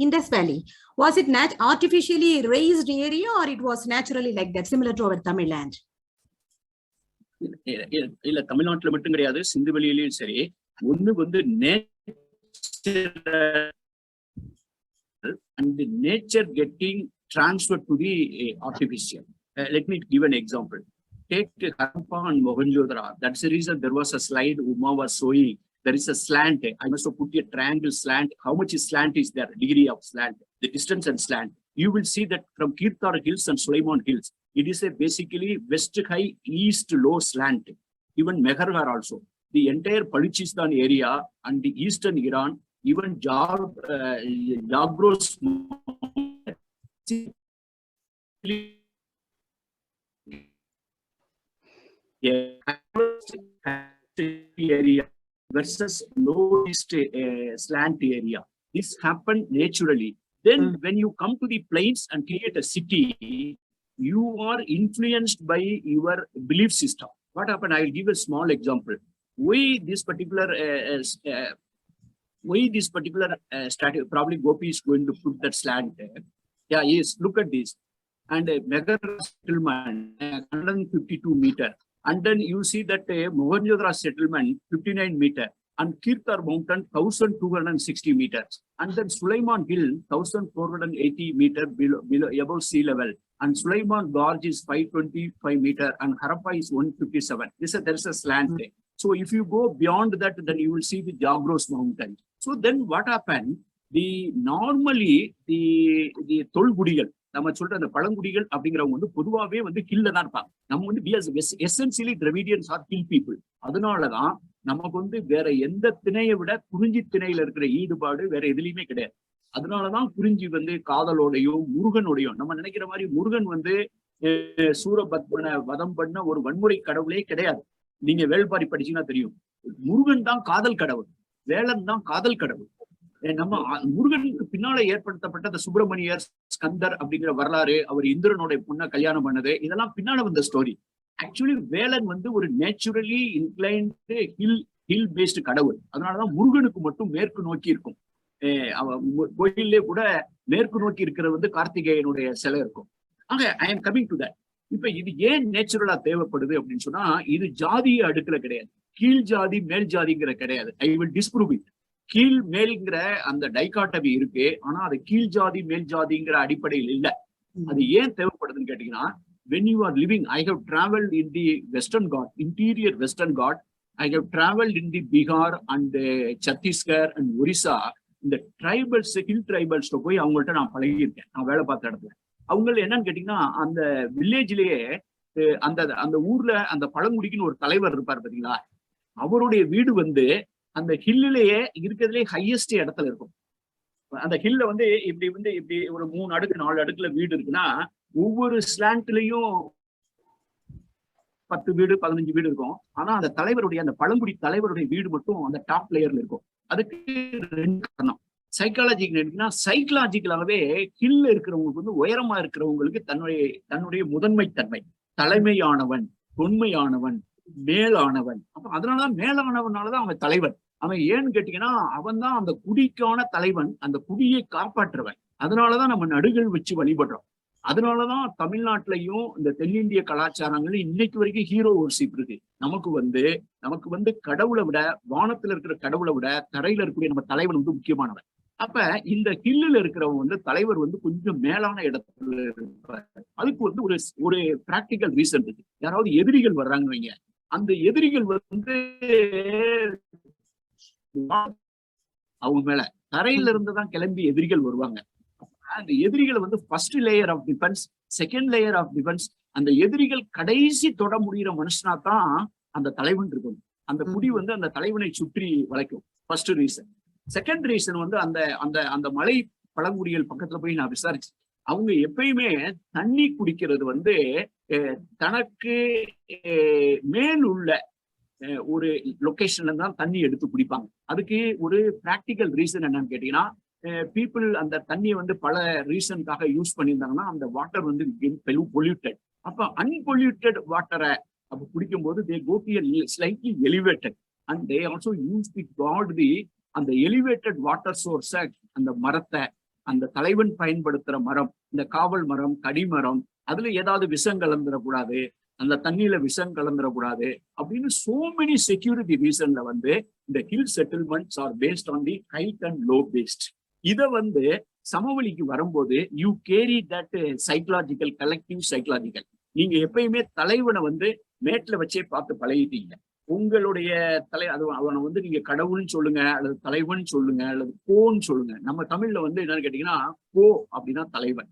Indus Valley? Was it artificially raised area or it was naturally like that, similar to our Tamil land? இல்ல தமிழ்நாட்டுல மட்டும் கிடையாது, சிந்து வெளியிலயும் சரி. ஒண்ணு வந்து nature getting transferred to the artificial. Let me give an example. Take Harappa and Mohenjo-daro. That's the reason there was a slide Uma was showing. There is a slant. I must have put a triangle slant. How much is slant is there? Degree of slant, the distance and slant. You will see that from Kirtar Hills and Sulaiman Hills, it is a basically west high, east low slant. Even Mehergar also. The entire Baluchistan area and the eastern Iran, even Jagros area versus lowest slant area. This happened naturally. Then when you come to the plains and create a city, you are influenced by your belief system. What happened? I will give a small example. Why this particular strategy? Probably Gopi is going to put that slant there. Yeah, yes. Look at this. And a mega settlement 152 meter. And then you see that Mohenjo-daro settlement 59 meter. And Kirtar mountain 1260 meters. And then Sulaiman Hill 1480 meter below above sea level. And Sulaiman Gorge is 525 meter. And Harappa is 157. There is a slant there. So if you go beyond that, then you will see the Jagros mountain. So then what happened? Normally the Tolgudigal, நம்ம சொல்ற அந்த பழங்குடிகள் அப்படிங்கிறவங்க வந்து பொதுவாகவே வந்து ஹில்ல தான் இருப்பாங்க. நம்ம வந்து essentially Dravidians are hill people. அதனாலதான் நமக்கு வந்து வேற எந்த திணையை விட குறிஞ்சி திணையில இருக்கிற ஈடுபாடு வேற எதுலையுமே கிடையாது. அதனாலதான் குறிஞ்சி வந்து காதலோடையும் முருகனோடையும், நம்ம நினைக்கிற மாதிரி முருகன் வந்து சூரபத்மனை வதம் பண்ண ஒரு வன்முறை கடவுளே கிடையாது. நீங்க வேள்பாரி படிச்சீங்கன்னா தெரியும், முருகன் தான் காதல் கடவுள், வேலன் தான் காதல் கடவுள். நம்ம முருகனுக்கு பின்னால ஏற்படுத்தப்பட்ட அந்த சுப்பிரமணியர் ஸ்கந்தர் அப்படிங்கிற வரலாறு, அவர் இந்திரனுடைய பொண்ணை கல்யாணம் பண்ணது, இதெல்லாம் பின்னால வந்த ஸ்டோரி. ஆக்சுவலி வேலன் வந்து ஒரு நேச்சுரலி இன்க்ளைன்டு ஹில் பேஸ்டு கடவுள். அதனாலதான் முருகனுக்கு மட்டும் மேற்கு நோக்கி இருக்கும். கோயிலே கூட மேற்கு நோக்கி இருக்கிறது வந்து கார்த்திகேயனுடைய சிலை இருக்கும். ஆக I am coming to that. இப்ப இது ஏன் நேச்சுரலா தேவைப்படுது அப்படின்னு சொன்னா, இது ஜாதிய அடுக்கல கிடையாது, கீழ் ஜாதி மேல் ஜாதிங்கிற கிடையாது. I will disprove it. கீழ் மேல்ங்கிற அந்த டைகாட்டமி இருக்கு, ஆனா அது கீழ் ஜாதி மேல் ஜாதிங்கிற அடிப்படையில் இல்ல. அது ஏன் தேவைப்படுதுன்னு கேட்டீங்கன்னா, when you are living, I have traveled in the Western Ghat, interior Western Ghat. I have traveled in the Bihar and Chhattisgarh and Orissa. இந்த ட்ரைபல்ஸ், ஹில் ட்ரைபல்ஸ்ல போய் அவங்கள்ட்ட நான் பழகியிருக்கேன். நான் வேலை பார்த்த இடத்துல அவங்க என்னன்னு கேட்டீங்கன்னா, அந்த வில்லேஜ்லயே அந்த அந்த ஊர்ல அந்த பழங்குடிக்குன்னு ஒரு தலைவர் இருப்பார் பாத்தீங்களா, அவருடைய வீடு வந்து அந்த ஹில்லிலேயே இருக்கிறதுலே ஹையஸ்ட் இடத்துல இருக்கும். அந்த ஹில்ல வந்து இப்படி ஒரு 3 அடுக்கு 4 அடுக்குல வீடு இருக்குன்னா, ஒவ்வொரு ஸ்லாண்ட்லயும் 10 வீடு 15 வீடு இருக்கும். ஆனா அந்த தலைவருடைய, அந்த பழங்குடி தலைவருடைய வீடு மட்டும் அந்த டாப் லேயர்ல இருக்கும். அதுக்கு 2 காரணம். சைக்கலாஜிக்கலாகவே ஹில்ல இருக்கிறவங்களுக்கு வந்து உயரமா இருக்கிறவங்களுக்கு தன்னுடைய முதன்மை தன்மை, தலைமையானவன், தொன்மையானவன், மேலானவன். அப்ப அதனாலதான் மேலானவனாலதான் அவன் தலைவன். அவன் ஏன்னு கேட்டீங்கன்னா, அவன் தான் அந்த குடிக்கான தலைவன், அந்த குடியை காப்பாற்றுவன். அதனாலதான் நம்ம நடுகள் வச்சு வழிபடுறோம். அதனாலதான் தமிழ்நாட்டிலையும் இந்த தென்னிந்திய கலாச்சாரங்கள் இன்னைக்கு வரைக்கும் ஹீரோ வர்ஷிப் இருக்கு. நமக்கு வந்து கடவுளை விட, வானத்துல இருக்கிற கடவுளை விட தரையில இருக்கக்கூடிய நம்ம தலைவன் வந்து முக்கியமானவன். அப்ப இந்த ஹில்லுல இருக்கிறவங்க வந்து தலைவர் வந்து கொஞ்சம் மேலான இடத்துல இருப்பார். அதுக்கு வந்து ஒரு பிராக்டிக்கல் ரீசன் இருக்கு. யாராவது எதிரிகள் வர்றாங்கன்னு வைங்க, அந்த எதிரிகள் வந்து அவங்க மேல தரையில இருந்துதான் கிளம்பி எதிரிகள் வருவாங்க. அந்த எதிரிகளை வந்து first layer of defence, second layer of defence. அந்த எதிரிகள் கடைசி தொட முடிகிற மனுஷனா தான் அந்த தலைவன் இருக்கும். அந்த குடி வந்து அந்த தலைவனை சுற்றி வளைக்கும். First reason. செகண்ட் ரீசன் வந்து அந்த மலை பழங்குடிகள் பக்கத்துல போய் நான் விசாரிச்சேன். அவங்க எப்பயுமே தண்ணி குடிக்கிறது வந்து தனக்கு மேல் உள்ள ஒரு லொகேஷன்ல தான் தண்ணி எடுத்து குடிப்பாங்க. அதுக்கு ஒரு பிராக்டிக்கல் ரீசன் என்னன்னு கேட்டீங்கன்னா, பீப்புள் அந்த தண்ணியை வந்து பல ரீசனுக்காக யூஸ் பண்ணியிருந்தாங்கன்னா அந்த வாட்டர் வந்து பொல்யூட்டட். அப்ப அன்பொல்யூட்டட் வாட்டரை அப்ப குடிக்கும் போது they go to slightly elevated and they also use the got the அந்த எலிவேட்டட் வாட்டர் சோர்ஸை, அந்த மரத்தை, அந்த தலைவன் பயன்படுத்துற மரம், இந்த காவல் மரம், கடிமரம், அதுல ஏதாவது விஷம் கலந்துடக்கூடாது, அந்த தண்ணியில விஷம் கலந்துடக்கூடாது அப்படின்னு சோ மெனி செக்யூரிட்டி ரீசன்ல வந்து இந்த hill settlements are based on the height and low based. இதை வந்து சமவெளிக்கு வரும்போது you carry that psychological, collective psychological. நீங்க எப்பயுமே தலைவனை வந்து மேட்ல வச்சே பார்த்து பழகிட்டீங்க. உங்களுடைய அவனை வந்து நீங்க கடவுள்னு சொல்லுங்க, அல்லது தலைவன் சொல்லுங்க, அல்லது கோன்னு சொல்லுங்க. நம்ம தமிழ்ல வந்து என்னன்னு கேட்டீங்கன்னா, கோ அப்படின்னா தலைவன்.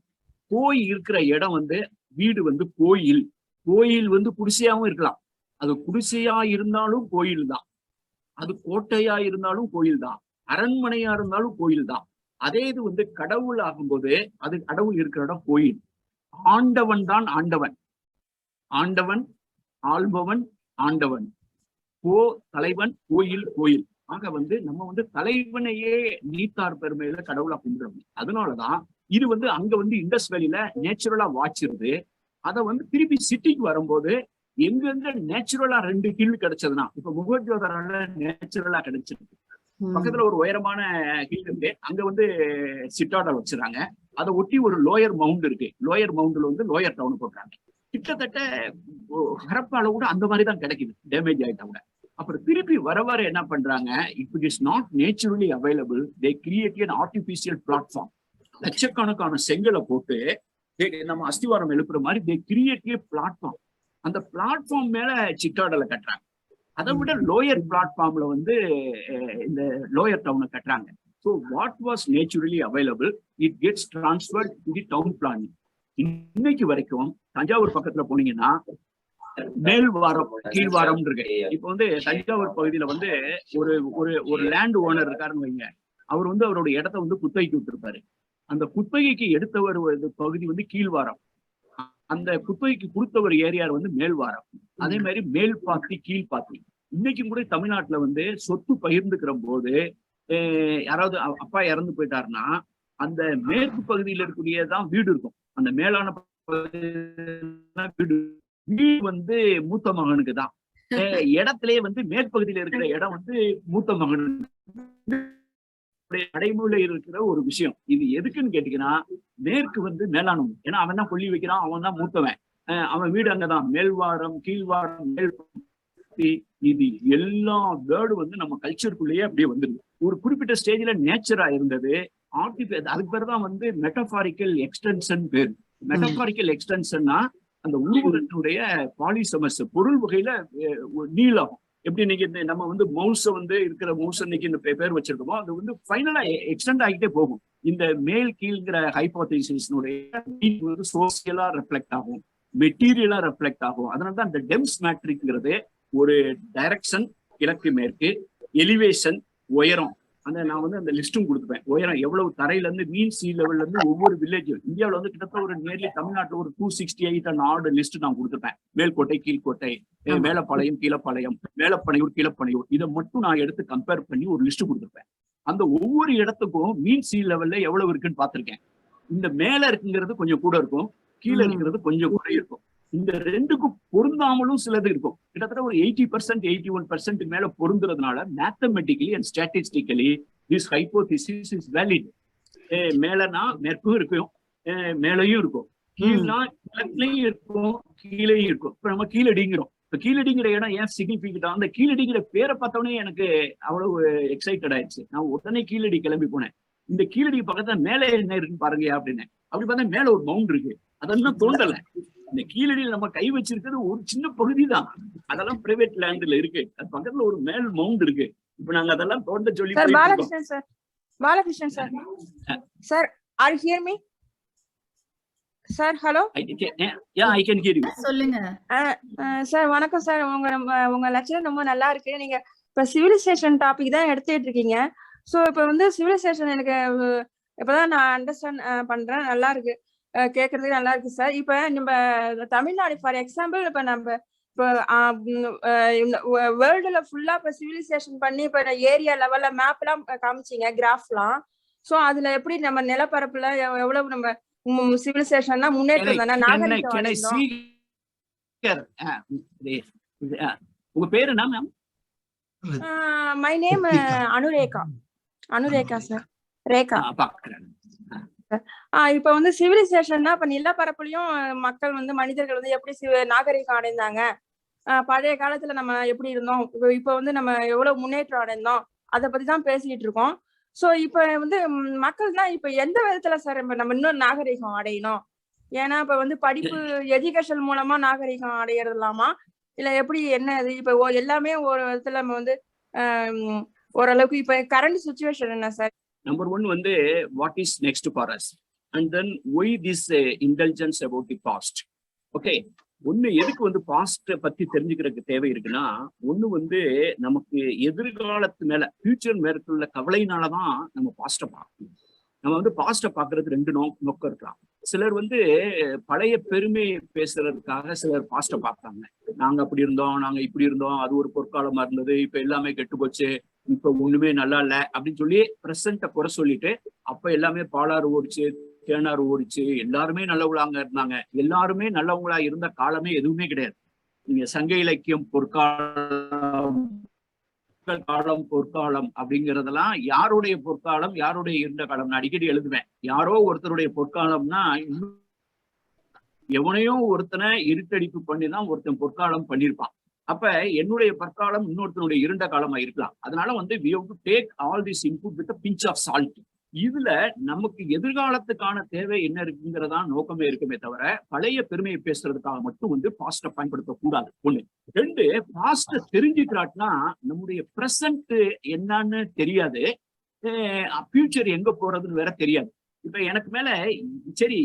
கோய் இருக்கிற இடம் வந்து வீடு வந்து கோயில். கோயில் வந்து குடிசையாவும் இருக்கலாம். அது குடிசையா இருந்தாலும் கோயில் தான், அது கோட்டையா இருந்தாலும் கோயில் தான், அரண்மனையா இருந்தாலும் கோயில் தான். அதே இது வந்து கடவுள் ஆகும்போது அது கடவுள் இருக்கிற இடம் கோயில். ஆண்டவன் தான் ஆண்டவன், ஆண்டவன் ஆள்பவன் ஆண்டவன். கோ தலைவன், கோயில் கோயில். ஆக வந்து நம்ம வந்து தலைவனையே நீத்தார் பெருமையில கடவுளா கும்பிடுறோம். அதனாலதான் இது வந்து அங்க வந்து இண்டஸ் வேலியில நேச்சுரலா வாச்சிருது. அதை வந்து திருப்பி சிட்டிக்கு வரும்போது எங்க நேச்சுரலா 2 ஹில் கிடைச்சதுன்னா, இப்ப முகஜோதரால நேச்சுரலா கிடைச்சிருக்கு. பக்கத்துல ஒரு உயரமான ஹில் இருக்கு, அங்க வந்து சிட்டாடல் வச்சிருக்காங்க. அதை ஒட்டி ஒரு லோயர் மவுண்ட் இருக்கு. லோயர் மவுண்ட்ல வந்து லோயர் டவுன் போட்டாங்க. கிட்டத்தட்ட ஹரப்பால கூட அந்த மாதிரிதான் கிடைக்குது, டேமேஜ் ஆயிட்டா கூட. அப்புறம் திருப்பி வர என்ன பண்றாங்க, if it is not naturally available, they create an artificial platform. லட்சக்கணக்கான செங்கலை போட்டு நம்ம அஸ்திவாரம் எழுப்புற மாதிரி தே கிரியேட் a பிளாட்ஃபார்ம். அந்த பிளாட்ஃபார்ம் மேல சிட்டாடலை கட்டுறாங்க. அதை விட லோயர் பிளாட்ஃபார்ம்ல வந்து இந்த லோயர் டவுனை கட்டுறாங்க. So what was naturally available it gets transferred to the down planning. இன்னைக்கு வரைக்கும் தஞ்சாவூர் பக்கத்துல போனீங்கன்னா மேல்வாரம் கீழ்வாரம் இருக்கு. இப்ப வந்து தஞ்சாவூர் பகுதியில வந்து ஒரு ஒரு ஒரு லேண்ட் ஓனர் இருக்காருன்னு வைங்க. அவர் வந்து அவருடைய இடத்த வந்து குத்தகைக்கு விட்டுருப்பாரு. அந்த குத்தகைக்கு எடுத்தவர் பகுதி வந்து கீழ்வாரம், அந்த குத்தகைக்கு கொடுத்தவர் ஏரியா வந்து மேல்வாரம். அதே மாதிரி மேல் பாத்தி கீழ் பாத்தி. இன்னைக்கும் கூட தமிழ்நாட்டுல வந்து சொத்து பகிர்ந்துக்கிற போது யாராவது அப்பா இறந்து போயிட்டாருன்னா அந்த மேற்கு பகுதியில இருக்கக்கூடியதான் வீடு இருக்கும். அந்த மேலான வீடு வந்து மூத்த மகனுக்கு தான். இடத்திலேயே வந்து மேற்பகுதியில இருக்கிற இடம் வந்து மூத்த மகனுக்கு நடைமுறையில இருக்கிற ஒரு விஷயம். இது எதுக்குன்னு கேட்டீங்கன்னா, மேற்கு வந்து மேலானவன், ஏன்னா அவன் தான் கொல்லி வைக்கிறான், அவன் தான் மூத்தவன், அவன் வீடு அங்கதான். மேல்வாரம் கீழ்வாரம் மேல், இது எல்லா வேர்டு வந்து நம்ம கல்ச்சருக்குள்ளேயே அப்படியே வந்துருது. ஒரு குறிப்பிட்ட ஸ்டேஜ்ல நேச்சரா இருந்தது, அதுக்கு பேர் தான் வந்து மெட்டபாரிக்கல் எக்ஸ்டென்ஷன் பேர். மெட்டபாரிக்கல் எக்ஸ்டென்ஷன்னா அந்த உருவத்தினுடைய பாலிசமஸ், பொருள் வகையில நீளம். எப்படி இன்னைக்கு நம்ம வந்து மவுஸ் வந்து இருக்கிற மவுஸ் இன்னைக்கு இந்த பேர் வச்சிருக்கோமோ, அது வந்து ஃபைனலா எக்ஸ்டெண்ட் ஆகிட்டே போகும். இந்த மேல் கீழ்ங்கிற ஹைபோதேசிஸ்னுடைய வந்து சோசியலா ரெஃப்ளெக்ட் ஆகும், மெட்டீரியலா ரெஃப்ளெக்ட் ஆகும். அதனாலதான் இந்த டெம்ஸ் மேட்ரிக்ங்கிறது ஒரு டைரக்ஷன், கிழக்கு மேற்கு, எலிவேஷன், உயரம். நான் வந்து அந்த லிஸ்டும் கொடுத்துப்பேன். உயரம் எவ்வளவு தரையில இருந்து மீன் சி லெவல்ல இருந்து ஒவ்வொரு வில்லேஜ் இந்தியாவில் வந்து கிட்டத்தட்ட ஒரு நியர்லி தமிழ்நாட்டில் ஒரு 268 லிஸ்ட் நான் கொடுத்துப்பேன். மேல்கோட்டை, கீழ்கோட்டை, மேலப்பாளையம், கீழப்பாளையம், மேலப்பனையூர், கீழப்பனையூர், இதை மட்டும் நான் எடுத்து கம்பேர் பண்ணி ஒரு லிஸ்ட் கொடுத்துருப்பேன். அந்த ஒவ்வொரு இடத்துக்கும் மீன் சி லெவல்ல எவ்வளவு இருக்குன்னு பார்த்திருக்கேன். இந்த மேல இருக்குங்கிறது கொஞ்சம் கூட இருக்கும், கீழே இருக்கிறது கொஞ்சம் கூட இருக்கும். இந்த ரெண்டுக்கும் பொருந்தாமலும் சிலது இருக்கும். கிட்டத்தட்ட ஒரு 80%, 81% மேல பொருந்துறதுனால mathematically and statistically this hypothesis is valid. மேலனா மேற்கும் இருக்கும், மேலையும் இருக்கும், கீழ்னா கிழக்குலையும் இருக்கும், கீழேயும் இருக்கும். இப்ப நம்ம கீழடிங்கிறோம். இப்ப கீழடிங்கிற இடம் ஏன் சிக்னிபிகண்டா, அந்த கீழடிங்கிற பேரை பார்த்தோன்னே எனக்கு அவ்வளவு எக்ஸைட்டட் ஆயிடுச்சு. நான் உடனே கீழடி கிளம்பி போனேன். இந்த கீழடி பக்கத்துல மேலே என்ன இருக்குன்னு பாருங்க அப்படின்னு. அப்படி பார்த்தா மேல ஒரு மவுண்ட் இருக்கு. அதெல்லாம் தோண்டல. இந்த கீழடியில் நம்ம கை வச்சிருக்கிறது ஒரு சின்ன பகுதி தான். அதெல்லாம் பிரைவேட் லேண்ட்ல இருக்கு. அது பக்கத்துல ஒரு மேல் மவுண்ட் இருக்கு. இப்ப நாங்க அதெல்லாம் தோண்ட சொல்லி. Balakrishnan sir, Balakrishnan sir, sir are you hear me sir? Hello, I can hear you. சொல்லுங்க சார். வணக்கம் சார். உங்க லெக்சர் ரொம்ப நல்லா இருக்கு. நீங்க இப்ப சிவிலைசேஷன் டாபிக் தான் எடுத்துட்டு இருக்கீங்க. சோ இப்ப வந்து சிவிலைசேஷன் எனக்கு இப்பதான் நான் அண்டர்ஸ்டாண்ட் பண்றேன். நல்லா இருக்கு, கேட்கறதுக்கு நல்லா இருக்கு சார். இப்ப நம்ம தமிழ்நாடு ஃபார் எக்ஸாம்பிள், இப்ப நம்ம இப்போ வேர்ல்டுல ஃபுல்லா இப்ப சிவிலைசேஷன் பண்ணி இப்ப ஏரியா லெவல்ல மேப் எல்லாம் காமிச்சிங்க, கிராஃப்லாம். சோ அதுல எப்படி நம்ம நிலப்பரப்புல எவ்வளவு நம்ம சிவிலைசேஷன்னா முன்னேற்றம் தானே, நாகரிகம். உங்க பேரு என்ன ma'am? My name Anurekha. Anurekha sir, Rekha. இப்ப வந்து சிவிலைசேஷன்னா இப்ப நிலப்பரப்புலயும் மக்கள் வந்து மனிதர்கள் வந்து எப்படி நாகரிகம் அடைந்தாங்க, பழைய காலத்துல நம்ம எப்படி இருந்தோம், இப்ப வந்து நம்ம எவ்வளவு முன்னேற்றம் அடைந்தோம், அதை பத்தி தான் பேசிட்டு இருக்கோம். சோ இப்ப வந்து மக்கள்னா இப்ப எந்த விதத்துல சார் நம்ம இன்னும் நாகரிகம் அடையணும்? ஏன்னா இப்ப வந்து படிப்பு, எஜுகேஷன் மூலமா நாகரிகம் அடையறதுலாமா, இல்ல எப்படி, என்ன இது? இப்ப எல்லாமே ஒரு விதத்துல நம்ம வந்து ஓரளவுக்கு இப்ப கரண்ட் சிச்சுவேஷன் என்ன சார்? Number one வந்து what is next for us, and then why this indulgence about the past. Okay, ஒண்ணு எதுக்கு வந்து பாஸ்ட் பத்தி தெரிஞ்சுக்கிறதுக்கு தேவை இருக்குன்னா, ஒண்ணு வந்து நமக்கு எதிர்காலத்து மேல, ஃபியூச்சர் மேற்குள்ள கவலையினாலதான் நம்ம பாஸ்ட பார்க்கணும். நம்ம வந்து பாஸ்ட பாக்குறது 2 நோக்கம் இருக்கலாம். சிலர் வந்து பழைய பெருமை பேசுறதுக்காக சிலர் பாஸ்ட பார்த்தாங்க. நாங்க அப்படி இருந்தோம், நாங்க இப்படி இருந்தோம், அது ஒரு பொற்காலமா இருந்தது, இப்ப எல்லாமே கெட்டு போச்சு, இப்ப ஒண்ணுமே நல்லா இல்ல அப்படின்னு சொல்லி பிரசன்ட குறை சொல்லிட்டு அப்ப எல்லாமே பாலாறு ஓடிச்சு, தேனாறு ஓடிச்சு, எல்லாருமே நல்லவங்களாங்க இருந்தாங்க. எல்லாருமே நல்லவங்களா இருந்த காலமே எதுவுமே கிடையாது. நீங்க சங்க இலக்கியம் பொற்காலம் காலம் பொற்காலம் அப்படிங்கறதெல்லாம் யாருடைய பொற்காலம், யாருடைய இருண்ட காலம் நான் அடிக்கடி எழுதுவேன். யாரோ ஒருத்தருடைய பொற்காலம்னா எவனையோ ஒருத்தனை இருட்டடிப்பு பண்ணிதான் ஒருத்தன் பொற்காலம் பண்ணியிருப்பான். அப்ப என்னுடைய பொற்காலம் இன்னொருத்தனுடைய இருண்ட காலமா இருக்கலாம். அதனால வந்து we have to take all this input with a pinch of salt. இதுல நமக்கு எதிர்காலத்துக்கான தேவை என்ன இருக்குங்கிறதா நோக்கமே இருக்குமே தவிர பழைய பெருமையை பேசுறதுக்காக மட்டும் வந்து பாஸ்ட பயன்படுத்தக்கூடாது. ஒண்ணு. ரெண்டு, பாஸ்ட தெரிஞ்சுக்கிறாட்னா நம்முடைய பிரசன்ட் என்னன்னு தெரியாது, ஃபியூச்சர் எங்க போறதுன்னு வேற தெரியாது. இப்ப எனக்கு மேல சரி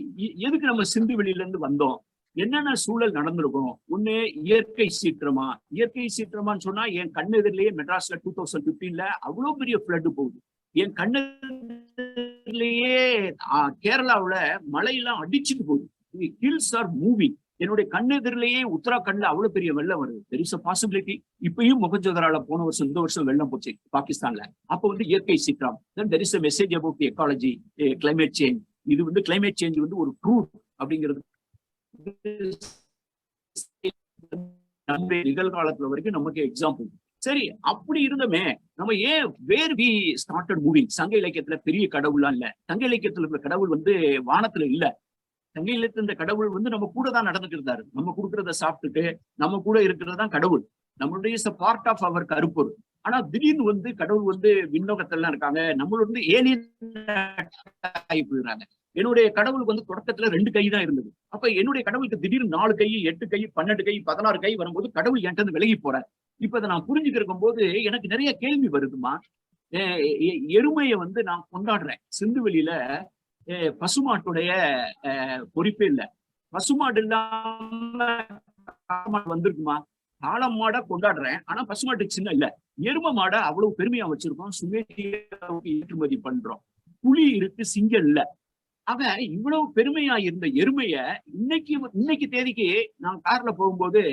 எதுக்கு நம்ம சிந்து வெளியில இருந்து வந்தோம், என்னென்ன சூழல் நடந்திருக்கும். ஒண்ணு இயற்கை சீற்றமா, இயற்கை சீற்றமான்னு சொன்னா என் கண்ணு எதிரிலேயே மெட்ராஸ்ல 2015 அவ்வளவு பெரிய ஃபிளட் போகுது. என் கண்ணுலயே கேரளாவுல மழையெல்லாம் அடிச்சுட்டு போகுது. Hills are moving. என்னுடைய கண்ணெதிரிலேயே உத்தராகண்ட்ல அவ்வளவு பெரிய வெள்ளம் வருது. There is a possibility. இப்பயும் முகஞ்சதரால போன வருஷம் இந்த வருஷம் வெள்ளம் போச்சு பாகிஸ்தான்ல. அப்ப வந்து இயற்கை சீற்றம். then there is a message about the ecology, climate change. இது வந்து climate change வந்து ஒரு ட்ரூத் அப்படிங்கிறது நிகழ்காலத்துல வரைக்கும் நமக்கு எக்ஸாம்பிள். சரி, அப்படி இருந்தமே நம்ம ஏன் வேர் வி ஸ்டார்டட் மூவிங். சங்க இலக்கியத்துல பெரிய கடவுள்லாம் இல்ல. சங்க இலக்கியத்துல இருக்கிற கடவுள் வந்து வானத்துல இல்ல. சங்க இலக்கியத்துல இந்த கடவுள் வந்து நம்ம கூட தான் நடந்துட்டு இருந்தாரு. நம்ம கொடுக்கறத சாப்பிட்டுட்டு நம்ம கூட இருக்கிறதான் கடவுள். நம்மளுடைய பார்ட் ஆஃப் அவர் கருப்பொரு. ஆனா திடீர்னு வந்து கடவுள் வந்து விண்ணோகத்தெல்லாம் இருக்காங்க, நம்மளோட வந்து ஏலியன் ஆகி போயிடுறாங்க. என்னுடைய கடவுளுக்கு வந்து தொடக்கத்துல 2 கை தான் இருந்தது. அப்ப என்னுடைய கடவுளுக்கு திடீர்னு 4 கை, 8 கை, 12 கை, 16 கை வரும்போது கடவுள் என்கிட்ட இருந்து விலகி போறாரு. இப்ப அதை நான் புரிஞ்சுக்கிருக்கும் போது எனக்கு நிறைய கேள்வி வருதுமா. எருமையை வந்து நான் கொண்டாடுறேன். சிந்துவெளியில பசுமாட்டுடைய பொறுப்பே இல்லை. பசுமாடு இல்லாம வந்திருக்குமா? காளம் மாட கொண்டாடுறேன், ஆனா பசுமாட்டுக்கு சின்ன இல்ல. எரும மாட அவ்வளவு பெருமையா வச்சிருக்கோம், சுமேரியாவுக்கு ஏற்றுமதி பண்றோம். புலி இருக்கு, சிங்கம் இல்ல. ஆக இவ்வளவு பெருமையா இருந்த எருமைய இன்னைக்கு தேதிக்கு நான் கார்ல போகும்போது,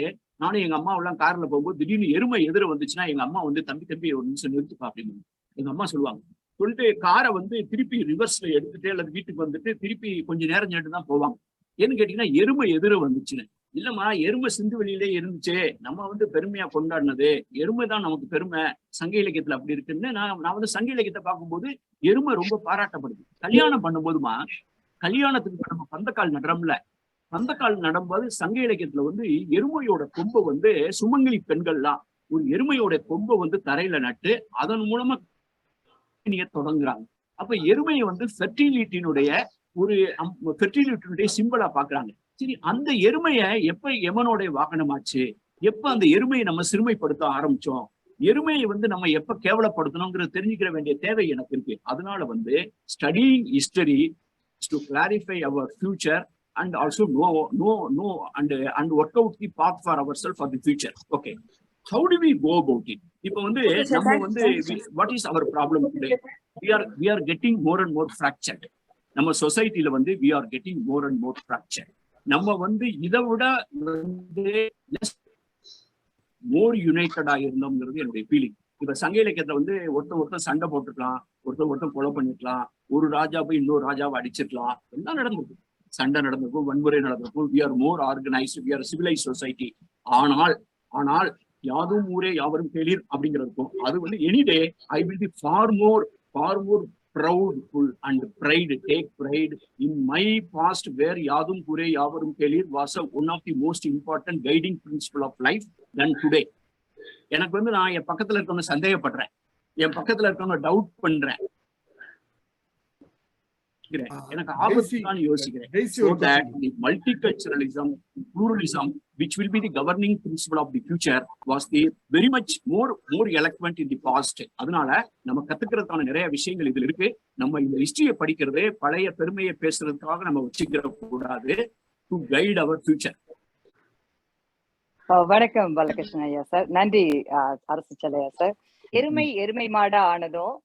நானும் எங்க அம்மா எல்லாம் கார்ல போகும்போது திடீர்னு எருமை எதிர வந்துச்சுன்னா எங்க அம்மா வந்து தம்பி ஒரு நிமிஷம் நிறுத்துப்பா அப்படின்னு எங்க அம்மா சொல்லுவாங்க. சொல்லிட்டு காரை வந்து திருப்பி ரிவர்ஸ்ல எடுத்துட்டு அல்லது வீட்டுக்கு வந்துட்டு திருப்பி கொஞ்சம் நேரம் சென்று தான் போவாங்க. ஏன்னு கேட்டீங்கன்னா எருமை எதிர வந்துச்சுன்னு. இல்லம்மா, எருமை சிந்து வெளியிலே இருந்துச்சு, நம்ம வந்து பெருமையா கொண்டாடினது எருமை தான் நமக்கு பெருமை, சங்க இலக்கியத்துல அப்படி இருக்குன்னு நான் வந்து சங்க இலக்கியத்தை பார்க்கும்போது எருமை ரொம்ப பாராட்டப்படுது. கல்யாணம் பண்ணும்போதுமா, கல்யாணத்துக்கு நம்ம பந்தக்கால் நடுறோம்ல, பந்தக்கால் நடும்போது சங்க இலக்கியத்துல வந்து எருமையோட கொம்பை வந்து சுமங்கலி பெண்கள்லாம் ஒரு எருமையோட கொம்பை வந்து தரையில நட்டு அதன் மூலமா தொடங்குறாங்க. அப்ப எருமையை வந்து ஃபெர்டிலிட்டியினுடைய சிம்பிளா பாக்குறாங்க. சரி, அந்த எருமையை எப்ப எமனோட வாகனமாச்சு, எப்ப அந்த எருமையை நம்ம சிறுமைப்படுத்த ஆரம்பிச்சோம், எருமையை வந்து நம்ம எப்ப கேவலப்படுத்தணுங்கிறது தெரிஞ்சுக்கிற வேண்டிய தேவை எனக்கு இருக்கு. அதனால வந்து studying history to clarify our future and also know and work out the path for ourselves for the future. Okay, how do we go about it? இப்போ வந்து நம்ம வந்து what is our problem today? We are getting more and more fractured. நம்ம சொசைட்டில வந்து we are getting more and more fractured. நம்ம வந்து இதை விட வந்து more united இருந்தோம்ங்கிறது என்னுடைய ஃபீலிங். இப்ப சங்க இலக்கியத்துல வந்து ஒருத்தர் சண்டை போட்டுக்கலாம், ஒருத்தர் கொலை பண்ணிக்கலாம், ஒரு ராஜா போய் இன்னொரு ராஜாவை அடிச்சிருக்கலாம், எல்லாம் நடந்திருக்கு. சண்டை நடந்திருக்கும், வன்முறை நடந்திருக்கும். we are more organized, we are a civilized society. ஆனால் யாதும் ஊரே யாவரும் கேளீர் அப்படிங்கிறதுக்கும் அது வந்து any day I will be far more proudful and take pride in my past where யாதும் ஊரே யாவரும் கேளீர் was one of the most important guiding principle of life than today. எனக்கு வந்து நான் என் பக்கத்துல இருக்கவங்க சந்தேகப்படுறேன், என் பக்கத்துல இருக்கவங்க டவுட் பண்றேன், எனக்கு ஆபத்துதான் யோசிக்கிறேன். So that the multiculturalism, pluralism, which will be the governing principle of the future, was the very much more eloquent in the past. அதனால நம்ம கத்துக்கிறதுக்கான நிறைய விஷயங்கள் இதுல இருக்கு. நம்ம இந்த ஹிஸ்டரியை படிக்கிறது பழைய பெருமையை பேசுறதுக்காக நம்ம வச்சுக்கிற கூடாது, to guide our future. வணக்கம் பாலகிருஷ்ணன் ஐயா சார். நன்றி அரசு செல்லையா சார். எருமை மாடா ஆனதும்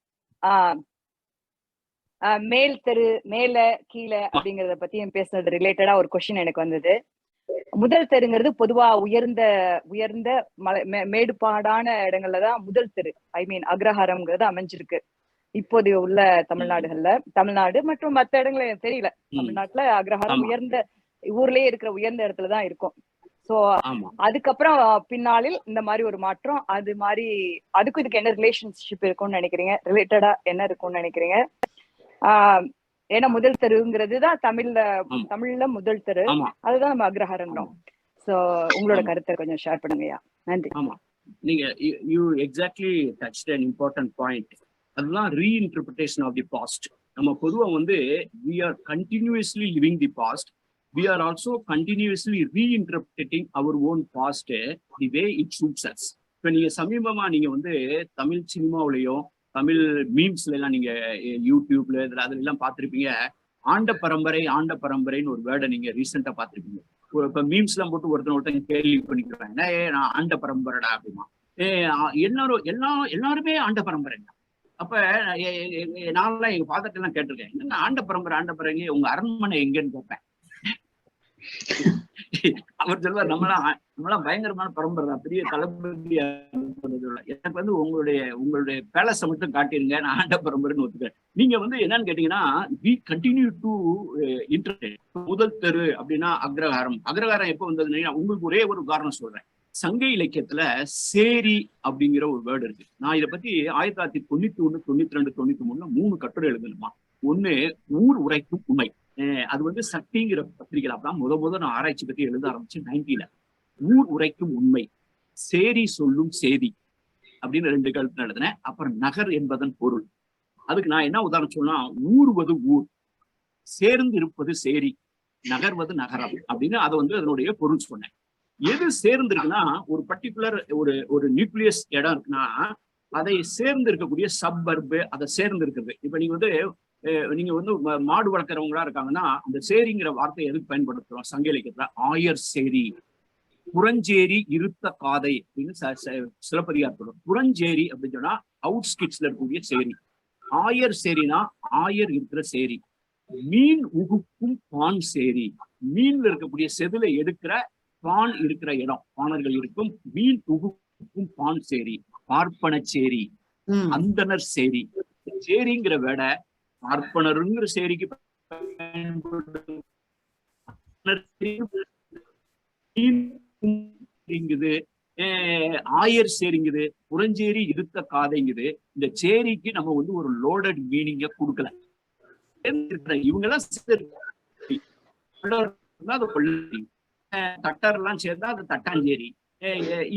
மேல் தெரு, மேல கீழே அப்படிங்கறத பத்தி பேசுனது ரிலேட்டடா ஒரு கொஸ்டின் எனக்கு வந்தது. முதல் தெருங்கிறது பொதுவா உயர்ந்த மேடுபாடான இடங்கள்லதான் முதல் தெரு, ஐ மீன் அக்ரஹாரம்ங்கிறது அமைஞ்சிருக்கு இப்போது உள்ள தமிழ்நாடு மற்றும் மற்ற இடங்கள் எனக்கு தெரியல. தமிழ்நாட்டுல அக்ரஹாரம் உயர்ந்த ஊர்லயே இருக்கிற உயர்ந்த இடத்துலதான் இருக்கும். சோ அதுக்கப்புறம் பின்னாளில் இந்த மாதிரி ஒரு மாற்றம், அது மாதிரி அதுக்கும் இதுக்கு என்ன ரிலேஷன்ஷிப் இருக்கும்னு நினைக்கிறீங்க? ரிலேட்டடா என்ன இருக்கும்னு நினைக்கிறீங்க? ஏன்னா முதல் தெருங்கிறதுதான் தமிழ்ல முதல் தெரு, அதுதான் நம்ம அக்ரஹாரம். சோ உங்களோட கருத்தை கொஞ்சம் ஷேர் பண்ணுங்கய்யா. நன்றி. ஆமா, நீங்க you exactly touched an important point. அதுதான் ரீஇன்டர்பிரிட்டேஷன் ஆஃப் தி பாஸ்ட். நம்ம பொதுவா we are continuously living the past. We are also continuously reinterpreting our own past the way it suits us. இப்ப நீங்க சமீபமா நீங்க தமிழ் சினிமாவிலையும் தமிழ் மீம்ஸ்ல எல்லாம் நீங்க யூடியூப்ல அதுல எல்லாம் பார்த்திருப்பீங்க. ஆண்ட பரம்பரைன்னு ஒரு வேர்டை நீங்க ரீசெண்டா பார்த்திருப்பீங்க. இப்ப மீம்ஸ் எல்லாம் போட்டு ஒருத்தன் கேள்வி பண்ணிக்கிறாங்க, நான் ஆண்ட பரம்பரைடா அப்படிமா. எல்லாருமே ஆண்ட பரம்பரை. அப்ப நான்லாம் எங்க ஃபாதர்ட்ட எல்லாம் கேட்டிருக்கேன், என்ன ஆண்ட பரம்பரை உங்க அரண்மனை எங்கன்னு கேட்பேன். அவர் சொல்வார், நம்மளாம் பயங்கரமான பரம்பரை தான், பெரிய தளபதியா. எனக்கு உங்களுடைய பேலஸை மட்டும் காட்டிருங்க, நான் ஆண்ட பரம்பரைன்னு ஒத்துக்கிறேன். நீங்க என்னன்னு கேட்டீங்கன்னா, we continue to interpret. முதல் தெரு அப்படின்னா அக்ரஹாரம் எப்ப வந்ததுன்னா, உங்களுக்கு ஒரே ஒரு உதாரணம் சொல்றேன். சங்க இலக்கியத்துல சேரி அப்படிங்கிற ஒரு வேர்டு இருக்கு. நான் இதை பத்தி 1991, 92, 93 3 கட்டுரை எழுதணுமா. ஒண்ணு ஊர் உரைக்கும் உண்மை. அது சக்திங்கிற பத்திரிகையில அப்பதான் முதல் நான் ஆராய்ச்சி பத்தி எழுத ஆரம்பிச்சு 90ல. ஊர் உரைக்கும் உண்மை, சேரி சொல்லும் சேதி அப்படின்னு 2 கருத்து எழுதினேன். அப்புறம் நகர் என்பதன் பொருள். அதுக்கு நான் என்ன உதாரணம் சொன்னா, ஊர்வது ஊர், சேர்ந்து இருப்பது சேரி, நகர்வது நகரம் அப்படின்னு அதை அதனுடைய பொருள் சொன்னேன். எது சேர்ந்து இருக்குன்னா, ஒரு பர்டிகுலர் ஒரு நியூக்ளியஸ் இடம் இருக்குன்னா அதை சேர்ந்து இருக்கக்கூடிய சப்பர்பு, அதை சேர்ந்து இருக்கிறது. இப்ப நீங்க மாடு வளர்க்குறவங்களா இருக்காங்கன்னா, அந்த சேரிங்கிற வார்த்தையை எதுக்கு பயன்படுத்துறோம் சங்க இலக்கியத்துல? ஆயர் சேரி, புறஞ்சேரி இருத்த காதை அப்படின்னு சிலப்பதிகாரம் சொல்றோம். புறஞ்சேரி அப்படின்னு சொன்னா அவுட்ஸ்கிட்ஸ்ல இருக்கக்கூடிய சேரி. ஆயர் சேரினா ஆயர் இருக்கிற சேரி. மீன் உகுக்கும் பான் சேரி, மீன்ல இருக்கக்கூடிய செதில எடுக்கிற பான் இருக்கிற இடம், பாணர்கள் இருக்கும். மீன் உகுக்கும் பான் சேரி, பார்ப்பன சேரி, அந்தனர் சேரி. சேரிங்கிற வேட பார்ப்பனருங்கிற சேரிக்கு ஆயர் சேரிங்குது, புறஞ்சேரி இருத்த காதைங்குது. இந்த சேரிக்கு நம்ம ஒரு லோடட் மீனிங்க கொடுக்கல. இவங்க எல்லாம் தட்டர்லாம் சேர்ந்தா அது தட்டாஞ்சேரி.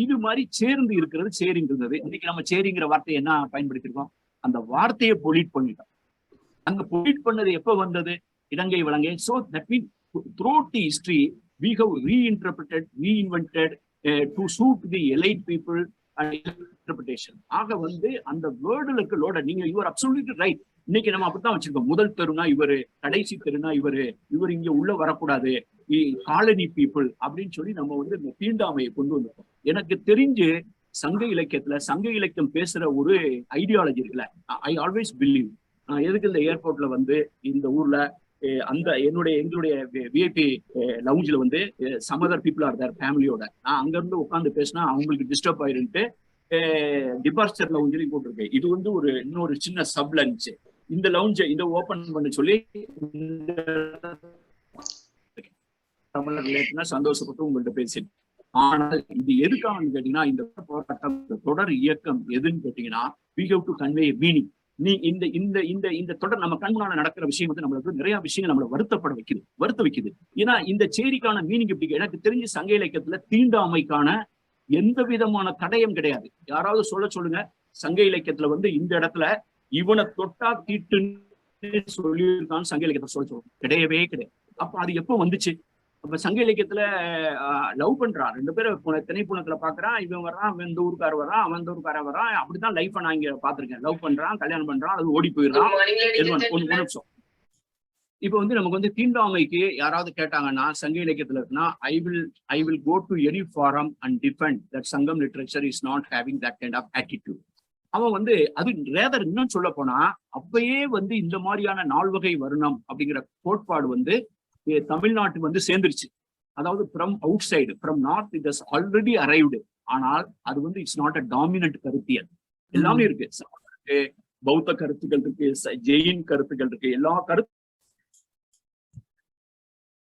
இது மாதிரி சேர்ந்து இருக்கிறது சேரிங்கிறது. இன்னைக்கு நம்ம சேரிங்கிற வார்த்தையை என்ன பயன்படுத்திருக்கோம்? அந்த வார்த்தையை பொலிட் பண்ணிட்டோம். அங்க பொலிட் பண்ணது எப்ப வந்தது? இலங்கை வழங்கை. So that means throughout the history we have reinterpreted, reinvented to suit the elite people and interpretation. ஆக அந்த வேர்டுல இருக்க லோட நீங்க you are absolutely right. இன்னைக்கு நம்ம அப்படித்தான் வச்சிருக்கோம். முதல் தெருனா இவரு, கடைசி தெருனா இவர் இங்க உள்ள வரக்கூடாது, காலனி பீப்புள் அப்படின்னு சொல்லி நம்ம இந்த தீண்டாமையை கொண்டு வந்திருக்கோம். எனக்கு தெரிஞ்சு சங்க இலக்கியம் பேசுற ஒரு ஐடியாலஜி இருக்குல்ல, ஐ ஆல்வேஸ் பிலீவ். எதுக்கு இந்த ஏர்போர்ட்ல இந்த ஊர்ல எங்களுடைய விஐபி லவுஞ்சில் some other people are there ஃபேமிலியோட நான் அங்க இருந்து உட்காந்து பேசினா அவங்களுக்கு டிஸ்டர்ப் ஆயிருன்ட்டு டிபார்ச்சர் லவுஞ்சிலையும் போட்டிருக்கேன். இது இன்னொரு சின்ன சப் லஞ்ச். இந்த லவுஞ்சை ஓபன் பண்ண சொல்லி தமிழர் ரிலேட்டடா சந்தோஷப்பட்டு உங்கள்கிட்ட பேசிட்டு. ஆனால் இது எதுக்காக கேட்டீங்கன்னா, இந்த போராட்டம், தொடர் இயக்கம் எதுன்னு கேட்டீங்கன்னா, we have to convey a meaning. நீ இந்த தொடர் நம்ம கண்முன்னால நடக்கிற விஷயம் நம்மளுக்கு நிறைய விஷயங்கள் நம்மளை வருத்த வைக்குது. ஏன்னா இந்த சேரிக்கான மீனிங் எப்படி? எனக்கு தெரிஞ்சு சங்க இலக்கியத்துல தீண்டாமைக்கான எந்த விதமான தடயம் கிடையாது. யாராவது சொல்லுங்க, சங்க இலக்கியத்துல இந்த இடத்துல இவனை தொட்டா தீட்டுன்னு சொல்லியிருக்கான்னு சங்க இலக்கியத்தை சொல்ல கிடையவே கிடையாது. அப்ப அது எப்போ வந்துச்சு? அப்ப சங்க இலக்கியத்துல லவ் பண்றான், 2 பேரும் திணைப்புணத்துல பாக்குறான், இவன் வர்றான், அவன் இந்த ஊருக்கார வர்றான், அவன் இந்த ஊருக்கார வர்றான். அப்படிதான் லைஃப் நான் இங்க பாத்திருக்கேன். லவ் பண்றான், கல்யாணம் பண்றான், அது ஓடி போயிடுறான். ஒரு நிமிஷம். இப்ப நமக்கு தீண்டாமைக்கு யாராவது கேட்டாங்கன்னா சங்க இலக்கியத்துல இருக்குன்னா, I will go to any forum and defend that Sangam literature is not having that kind of attitude. அவன் வந்து அது ரேதர் இன்னும் சொல்ல போனா அப்பயே வந்து இந்த மாதிரியான நால்வகை வருணம் அப்படிங்கிற கோட்பாடு வந்து தமிழ்நாட்டுக்கு வந்து சேர்ந்துருச்சு. அதாவது from out side, from north it has already arrived. ஆனால் அது வந்து இட்ஸ் நாட் அ டாமினன்ட் கருத்தியல். எல்லாமே இருக்கு, பௌத்த கருத்துக்கள் இருக்கு, ஜெயின் கருத்துக்கள் இருக்கு, எல்லா கருத்து.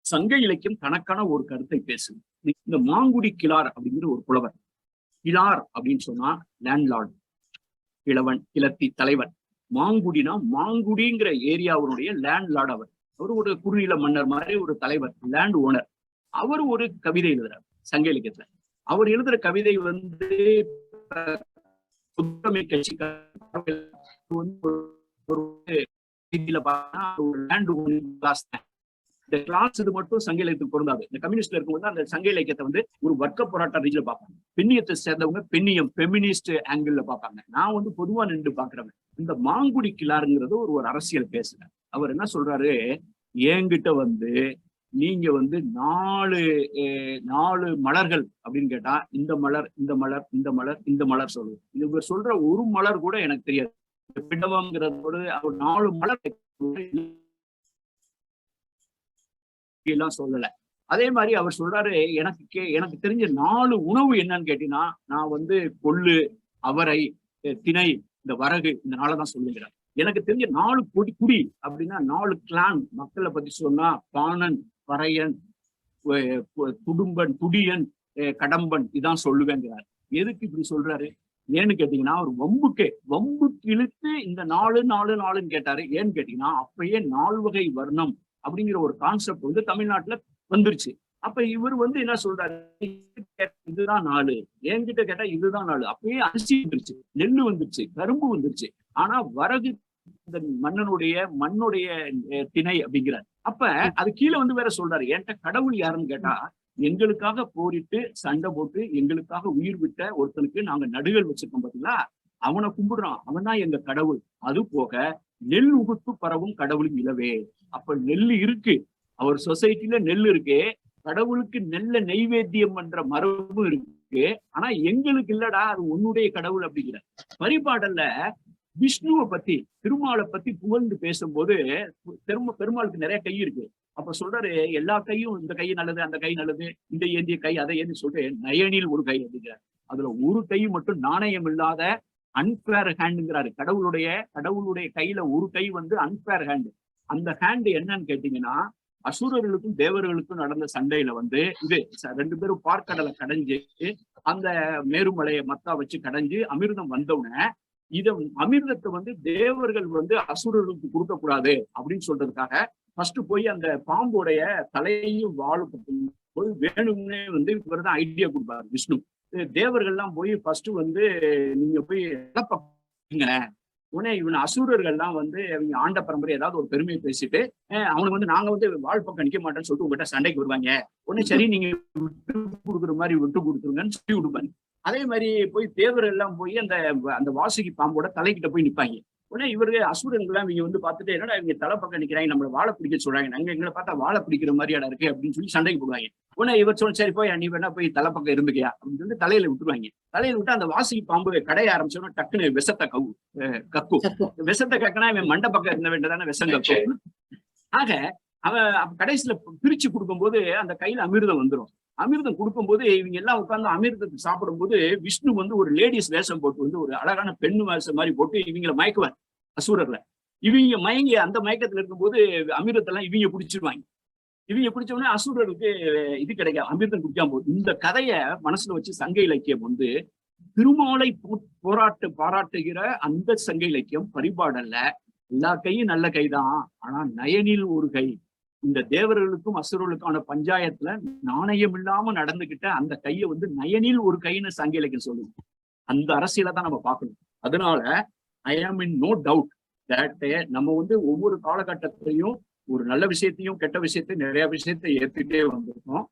சங்க இலக்கியம் தனக்கான ஒரு கருத்தை பேசுது. இந்த மாங்குடி கிளார் அப்படிங்கிற ஒரு புலவர். கிளார் அப்படின்னு சொன்னா லேண்ட்லார்டு, கிழவன், கிளத்தி, தலைவன். மாங்குடினா மாங்குடிங்கிற ஏரியாவுடைய லேண்ட்லார்டு. அவர் ஒரு குறுநில மன்னர் மாதிரி ஒரு தலைவர், லேண்ட் ஓனர். அவர் ஒரு கவிதை எழுதுறார் சங்க இலக்கியத்துல. அவர் எழுதுற கவிதை வந்து கட்சி இந்த கிளாஸ் இது மட்டும் சங்க இலக்கியத்துக்கு பொருந்தாது. இந்த கம்யூனிஸ்ட்ல இருக்கும்போது அந்த சங்க இலக்கியத்தை வந்து ஒரு வர்க்க போராட்ட ரீதியில பார்ப்பாங்க. பெண்ணியத்தை சேர்ந்தவங்க பெண்ணியம், ஃபெமினிஸ்ட் ஆங்கிள் பார்ப்பாங்க. நான் வந்து பொதுவா நின்று பாக்குறேன். இந்த மாங்குடி கிளாருங்கிறது ஒரு அரசியல் பேசுற. அவர் என்ன சொல்றாரு, என்கிட்ட வந்து நீங்க வந்து 4 மலர்கள் அப்படின்னு கேட்டா இந்த மலர், இந்த மலர், இந்த மலர், இந்த மலர் சொல்லுவோம். இவர் சொல்ற ஒரு மலர் கூட எனக்கு தெரியாது. பிண்டவங்கிறதோட அவர் 4 மலர் எல்லாம் சொல்லல. அதே மாதிரி அவர் சொல்றாரு, எனக்கு தெரிஞ்ச 4 உணவு என்னன்னு கேட்டீங்கன்னா, நான் வந்து கொள்ளு, அவரை, திணை, இந்த வரகு, இந்த 4 தான் சொல்லுகிறார். எனக்கு தெரிஞ்ச 4 குடி அப்படின்னா 4 கிளான் மக்களை பத்தி சொன்னா பாணன், பறையன், துடும்பன், துடியன், கடம்பன், இதான் சொல்லுவேங்கிறார். எதுக்கு இப்படி சொல்றாரு ஏன்னு கேட்டீங்கன்னா, ஒரு வம்புக்கு இழுத்து இந்த 4 கேட்டாரு. ஏன்னு கேட்டீங்கன்னா, அப்பயே 4 வகை வர்ணம் அப்படிங்கிற ஒரு கான்செப்ட் வந்து தமிழ்நாட்டுல வந்துருச்சு. அப்ப இவர் வந்து என்ன சொல்றாரு, இதுதான் 4, என்கிட்ட கேட்டா இதுதான் 4. அப்பயே அரிசி வந்துருச்சு, நெல்லு வந்துருச்சு, கரும்பு வந்துருச்சு. ஆனா வரகு இந்த மண்ணுடைய திணை அப்படிங்கிறார். அப்ப அது கீழே வந்து வேற சொல்றாரு, என்கிட்ட கடவுள் யாருன்னு கேட்டா, எங்களுக்காக போரிட்டு சண்டை போட்டு எங்களுக்காக உயிர் விட்ட ஒருத்தனுக்கு நாங்க நடுகள் வச்சிருக்கோம் பாத்தீங்களா, அவனை கும்பிடுறான், அவன் தான் எங்க கடவுள். அது போக நெல் உகுத்து பரவும் கடவுளும் இலவே. அப்ப நெல் இருக்கு, அவர் சொசைட்டில நெல் இருக்கு, கடவுளுக்கு நெல்ல நெய்வேத்தியம் பண்ற மரபும் இருக்கு. ஆனா எங்களுக்கு இல்லடா, அது உன்னுடைய கடவுள் அப்படிங்கிற பரிபாடல்ல விஷ்ணுவை பத்தி, திருமாலை பத்தி புகழ்ந்து பேசும்போது, பெருமாளுக்கு நிறைய கை இருக்கு. அப்ப சொல்றாரு, எல்லா கையும், இந்த கை நல்லது, அந்த கை நல்லது, இந்த ஏந்திய கை, அதை ஏந்தி சொல்லிட்டு நயனில் ஒரு கை அப்படிங்கிறார். அதுல ஒரு கை மட்டும் நாணயம் இல்லாத அன்பேர் ஹேண்டுங்கிறாரு. கடவுளுடைய கையில ஒரு கை வந்து அன்பேர் ஹேண்டு. அந்த ஹேண்டு என்னன்னு கேட்டீங்கன்னா, அசுரர்களுக்கும் தேவர்களுக்கும் நடந்த சண்டையில வந்து இது 2 பேரும் பார்க்கடலை கடைஞ்சு அந்த மேருமலையை மத்தா வச்சு கடைஞ்சு அமிர்தம் வந்தவுடனே அமிர்தத்தை வந்து தேவர்கள் வந்து அசுரர்களுக்கு கொடுக்க கூடாது அப்படின்னு சொல்றதுக்காக ஃபர்ஸ்ட் போய் அந்த பாம்போடைய தலையையும் வாழும் போய் வேணும்னே வந்து இவர் தான் ஐடியா கொடுப்பாரு விஷ்ணு. தேவர்கள்லாம் போய் ஃபர்ஸ்ட் வந்து நீங்க போய் உடனே இவன் அசுரர்கள்லாம் வந்து அவங்க ஆண்ட பரம்பரை ஏதாவது ஒரு பெருமையை பேசிட்டு அவனுக்கு வந்து நாங்க வந்து வாழ் பக்கம் நிக்க மாட்டேன்னு சொல்லிட்டு உங்ககிட்ட சண்டைக்கு வருவாங்க. உடனே சரி நீங்க விட்டு கொடுக்குற மாதிரி விட்டு கொடுத்துருங்கன்னு சொல்லி கொடுப்பாங்க. அதே மாதிரி போய் தேவர் எல்லாம் போய் அந்த வாசுகி பாம்போட தலைக்கிட்ட போய் நிப்பாங்க. உடனே இவரு அசுரங்கள்லாம் இவங்க வந்து பார்த்துட்டு, என்னடா இவங்க தலை பக்கம் நிக்கிறாங்க, நம்மள வாழை பிடிக்க சொல்றாங்க, நாங்க எங்களை பார்த்தா வாழை பிடிக்கிற மாதிரியாடா இருக்கு அப்படின்னு சொல்லி சண்டைக்கு போடுவாங்க. உடனே இவர் சொல்ல, சரி போய் நீ வேணா போய் தலை பக்கம் இருந்துக்கியா அப்படின்னு சொல்லி தலையில விட்டுருவாங்க. தலையில விட்டு அந்த வாசுகி பாம்பு கடைய ஆரம்பிச்சோன்னா டக்குன்னு விஷத்தை கக்கும். விஷத்தை கக்கினா இவன் மண்டை பக்கம் இருந்த வேண்டியதானே விஷம் கக்கும். ஆக அவன் கடைசியில பிரிச்சு கொடுக்கும்போது அந்த கையில அமிர்தம் வந்துடும். அமிர்தம் கொடுக்கும்போது இவங்க எல்லாம் உட்கார்ந்து அமிர்தத்தை சாப்பிடும்போது விஷ்ணு வந்து ஒரு லேடிஸ் வேஷம் போட்டு வந்து ஒரு அழகான பெண் வேஷம் மாதிரி போட்டு இவங்களை மயக்குவார் அசுரர்ல. இவங்க மயங்கி அந்த மயக்கத்துல இருக்கும்போது அமிர்தத்தெல்லாம் இவங்க குடிச்சிருவாங்க. இவங்க குடிச்ச உடனே அசுரருக்கு இது கிடைக்காது, அமிர்தம் குடிக்காம போகுது. இந்த கதையை மனசுல வச்சு சங்க இலக்கியம் வந்து திருமாலை பாராட்டுகிற அந்த சங்க இலக்கியம் பரிபாடல்ல எல்லா கையும் நல்ல கைதான், ஆனா நயனில் ஒரு கை. இந்த தேவர்களுக்கும் அசுரர்களுக்கான பஞ்சாயத்துல நாணயம் இல்லாம நடந்துகிட்ட அந்த கையை வந்து நயனில் ஒரு கைன்னு சங்க இலக்கியம் சொல்லுது. அந்த அரசியலை தான் நம்ம பார்க்கணும். அதனால ஐ ஆம் இன் நோ டவுட் தட் நம்ம வந்து ஒவ்வொரு காலகட்டத்திலையும் ஒரு நல்ல விஷயத்தையும் கெட்ட விஷயத்தையும் நிறைய விஷயத்தை ஏற்றுட்டே வந்திருக்கோம்.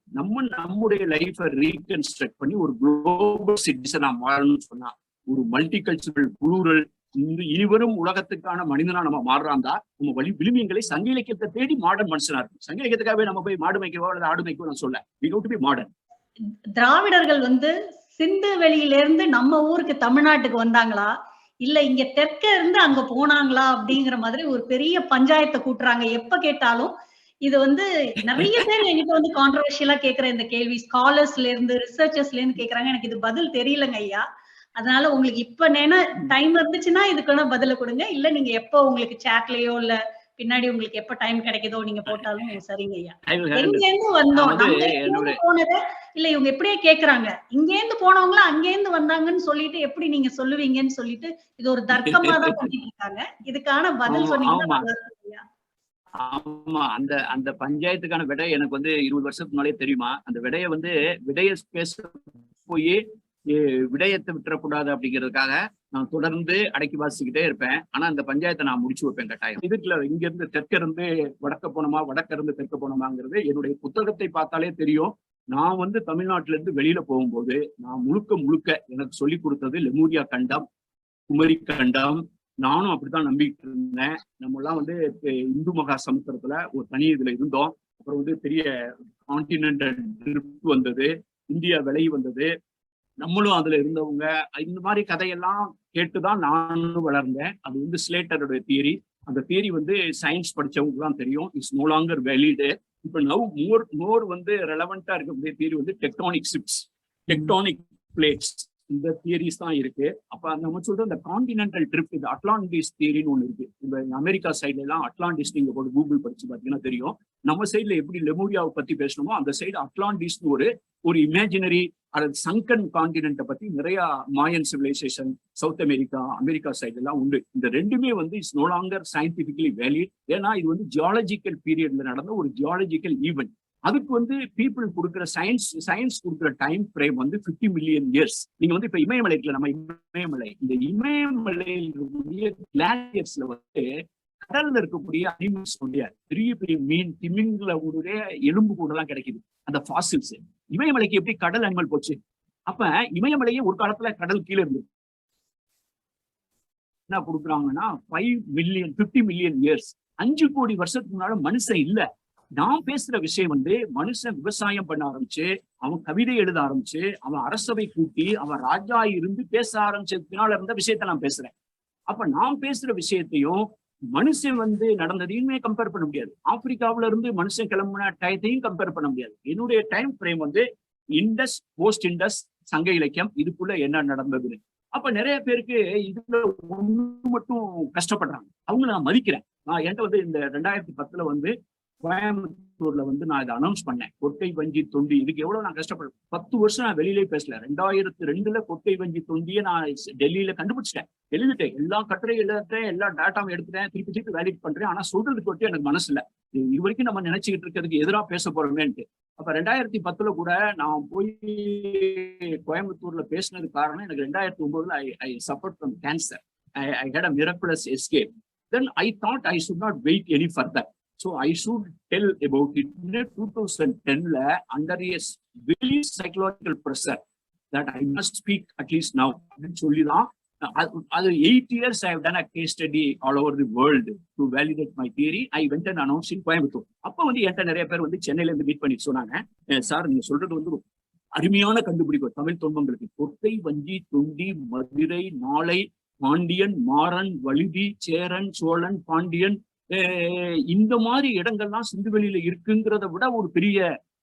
நம்முடைய லைஃபை ரீகன்ஸ்ட்ரக்ட் பண்ணி ஒரு குளோபல் சிட்டிசனா மாறணும்னு சொன்னா, ஒரு மல்டிகல்ச்சரல் புளூரல் இனிவரும் உலகத்துக்கான மனிதனா நம்ம மாறுறாந்தா நம்ம விளிமியங்களை சங்க இலக்கியத்தை தேடி மாடர்ன் மனுஷனா இருக்கும். சங்க இலக்கியத்துக்காகவே நம்ம போய் மாடு மேய்க்கவோ அல்லது ஆடு மேய்க்கவோ நான் சொல்ல. we have to be modern. திராவிடர்கள் வந்து சிந்து வெளியிலிருந்து நம்ம ஊருக்கு தமிழ்நாட்டுக்கு வந்தாங்களா, இல்ல இங்க தெற்க இருந்து அங்க போனாங்களா அப்படிங்கிற மாதிரி ஒரு பெரிய பஞ்சாயத்தை கூட்டுறாங்க எப்ப கேட்டாலும். இது வந்து நிறைய பேர் என்கிட்ட வந்து கான்ட்ரவர்ஷியலா கேட்கிற இந்த கேள்வி, ஸ்காலர்ஸ்ல இருந்து ரிசர்ச்சர்ஸ்ல இருந்து கேக்குறாங்க. எனக்கு இது பதில் தெரியலங்க ஐயா. அதனால உங்களுக்கு இப்ப டைம் இருந்துச்சுன்னா இதுக்கான பதில கொடுங்க. இல்ல நீங்க எப்போ உங்களுக்கு சேட்லயோ இல்ல பின்னாடி உங்களுக்கு எப்ப டைம் கிடைக்குதோ நீங்க போட்டாலும் சரிங்க ஐயா. எங்க இருந்து வந்தோம், நம்ம இருந்து போனத இல்ல இவங்க எப்படியே கேக்குறாங்க, இங்க இருந்து போனவங்களா அங்க இருந்து வந்தாங்கன்னு சொல்லிட்டு எப்படி நீங்க சொல்லுவீங்கன்னு சொல்லிட்டு இது ஒரு தர்க்கமா தான் பண்ணிட்டு இருக்காங்க. இதுக்கான பதில் சொன்னீங்கன்னா. ஆமா, அந்த அந்த பஞ்சாயத்துக்கான விடை எனக்கு வந்து 20 வருஷத்துக்கு முன்னாலே தெரியுமா. அந்த விடைய பேச போய் விடயத்தை விட்டுறக்கூடாது அப்படிங்கிறதுக்காக நான் தொடர்ந்து அடக்கி வாசிக்கிட்டே இருப்பேன். ஆனா அந்த பஞ்சாயத்தை நான் முடிச்சு வைப்பேன் கட்டாயம். இதுக்குள்ள இங்க இருந்து தெற்க இருந்து வடக்க போனோமா, வடக்க இருந்து தெற்க போனோமாங்கிறது என்னுடைய புத்தகத்தை பார்த்தாலே தெரியும். நான் வந்து தமிழ்நாட்டில இருந்து வெளியில போகும்போது நான் முழுக்க எனக்கு சொல்லி கொடுத்தது லெமூரியா கண்டம், குமரி கண்டம். நானும் அப்படித்தான் நம்பிக்கிட்டு இருந்தேன். நம்ம எல்லாம் வந்து இந்து மகா சமுத்திரத்துல ஒரு தனி இதுல இருந்தோம். அப்புறம் வந்து பெரிய கான்டினென்டல் ட்ரிப் வந்தது, இந்தியா விலகி வந்தது, நம்மளும் அதுல இருந்தவங்க. இந்த மாதிரி கதையெல்லாம் கேட்டுதான் நானும் வளர்ந்தேன். அது வந்து ஸ்லேட்டருடைய தியரி. அந்த தியரி வந்து சயின்ஸ் படிச்சவங்களுக்கு தான் தெரியும். It's no longer valid. இப்ப நவ் மோர் வந்து ரெலவெண்டா இருக்கக்கூடிய தியரி வந்து டெக்டானிக் ஷிப்ஸ், டெக்டானிக் பிளேட்ஸ், இந்த தியரிஸ் தான் இருக்கு. அப்ப நம்ம சொல்ற இந்த கான்டினென்டல் ட்ரிப், இந்த அட்லாண்டிஸ் தியரின்னு ஒண்ணு இருக்கு. இந்த அமெரிக்கா சைட்ல எல்லாம் அட்லாண்டிஸ் நீங்க போட்டு கூகுள் படிச்சு பாத்தீங்கன்னா தெரியும். நம்ம சைட்ல எப்படி லெமூரியாவை பத்தி பேசணுமோ அந்த சைடு அட்லாண்டிஸ்னு ஒரு இமேஜினரி அல்லது சங்கன் கான்டினென்ட்டை பத்தி நிறைய Mayan civilisation South America side எல்லாம் உண்டு. இந்த ரெண்டுமே வந்து it's no longer scientifically valid. ஏன்னா இது வந்து ஜியாலஜிக்கல் பீரியட்ல நடந்த ஒரு ஜியாலஜிக்கல் ஈவெண்ட். அதுக்கு வந்து பீப்புள் கொடுக்குற சயின்ஸ் கொடுக்குற டைம் ஃப்ரேம் வந்து 50 மில்லியன் இயர்ஸ். நீங்க வந்து இப்ப இமயமலை இருக்குல்ல, நம்ம இமயமலை, இந்த இமயமலையினுடைய கிளாசியர்ஸ்ல வந்து கடல்ல இருக்கக்கூடிய அனிமல்ஸ் பெரிய பெரிய மீன், திமிங்கலவுடைய எலும்பு கூட எல்லாம் கிடைக்குது, அந்த ஃபாசில்ஸ். இமயமலைக்கு எப்படி கடல் அனிமல் போச்சு? அப்ப இமயமலையே ஒரு காலத்துல கடல் கீழே இருந்தது. என்ன கொடுக்குறாங்கன்னா 50 மில்லியன் இயர்ஸ், 5 கோடி வருஷத்துக்கு முன்னால மனுஷன் இல்ல. நான் பேசுற விஷயம் வந்து மனுஷன் விவசாயம் பண்ண ஆரம்பிச்சு, அவன் கவிதை எழுத ஆரம்பிச்சு, அவன் அரசவை கூட்டி, அவன் ராஜா இருந்து பேச ஆரம்பிச்சதுனால இருந்த விஷயத்த நான் பேசுறேன். அப்ப நான் பேசுற விஷயத்தையும் மனுஷன் வந்து நடந்ததையுமே கம்பேர் பண்ண முடியாது. ஆப்பிரிக்காவில இருந்து மனுஷன் கிளம்புன டயத்தையும் கம்பேர் பண்ண முடியாது. என்னுடைய டைம் ஃப்ரேம் வந்து இண்டஸ், போஸ்ட் இண்டஸ், சங்க இலக்கியம், இதுக்குள்ள என்ன நடந்ததுன்னு. அப்ப நிறைய பேருக்கு இதுல ஒண்ணு மட்டும் கஷ்டப்படுறாங்க. அவங்கள நான் மதிக்கிறேன். நான் என்கிட்ட வந்து இந்த 2010 வந்து கோயம்புத்தூர்ல வந்து நான் இதை அனௌன்ஸ் பண்ணேன். கொட்டை வஞ்சி தொண்டி, இதுக்கு எவ்வளவு நான் கஷ்டப்படுறேன். 10 வருஷம் நான் வெளியிலே பேசல. 2002 கொட்டை வஞ்சி தொண்டியை நான் டெல்லியில கண்டுபிடிச்சிட்டேன், எழுதிட்டேன், எல்லா கட்டுரையும் எழுதிட்டேன், எல்லா டேட்டாவும் எடுத்துட்டேன், திருப்பி வேலிட் பண்றேன். ஆனா சொல்றதுக்கு ஒட்டி எனக்கு மனசு இல்லை. இது வரைக்கும் நம்ம நினைச்சுக்கிட்டு இருக்கிறதுக்கு எதிராக பேச போறோமேன்ட்டு. அப்ப 2010 கூட நான் போய் கோயம்புத்தூர்ல பேசினது காரணம், எனக்கு 2009 I suffered from cancer. I had a miraculous escape. Then I thought I should not wait any further. So I should tell about it. In 2010, under a very psychological pressure, that I must speak at least now. Other 8 years I have done a case study all over the world to validate my theory. I went and announced in Coimbatore. அப்ப வந்து என்கிட்ட நிறைய பேர் வந்து சென்னையில இருந்து meet பண்ணி சொன்னாங்க, சார் நீங்க சொல்றது வந்து அருமையான கண்டுபிடிப்பு தமிழ் தொன்மங்களுக்கு. கொட்டை வஞ்சி தொண்டி மதுரை நாளை பாண்டியன் மாறன் வழுதி சேரன் சோழன் பாண்டியன், இந்த மாதிரி இடங்கள்லாம் சிந்துவெளியில இருக்குங்கிறத விட ஒரு பெரிய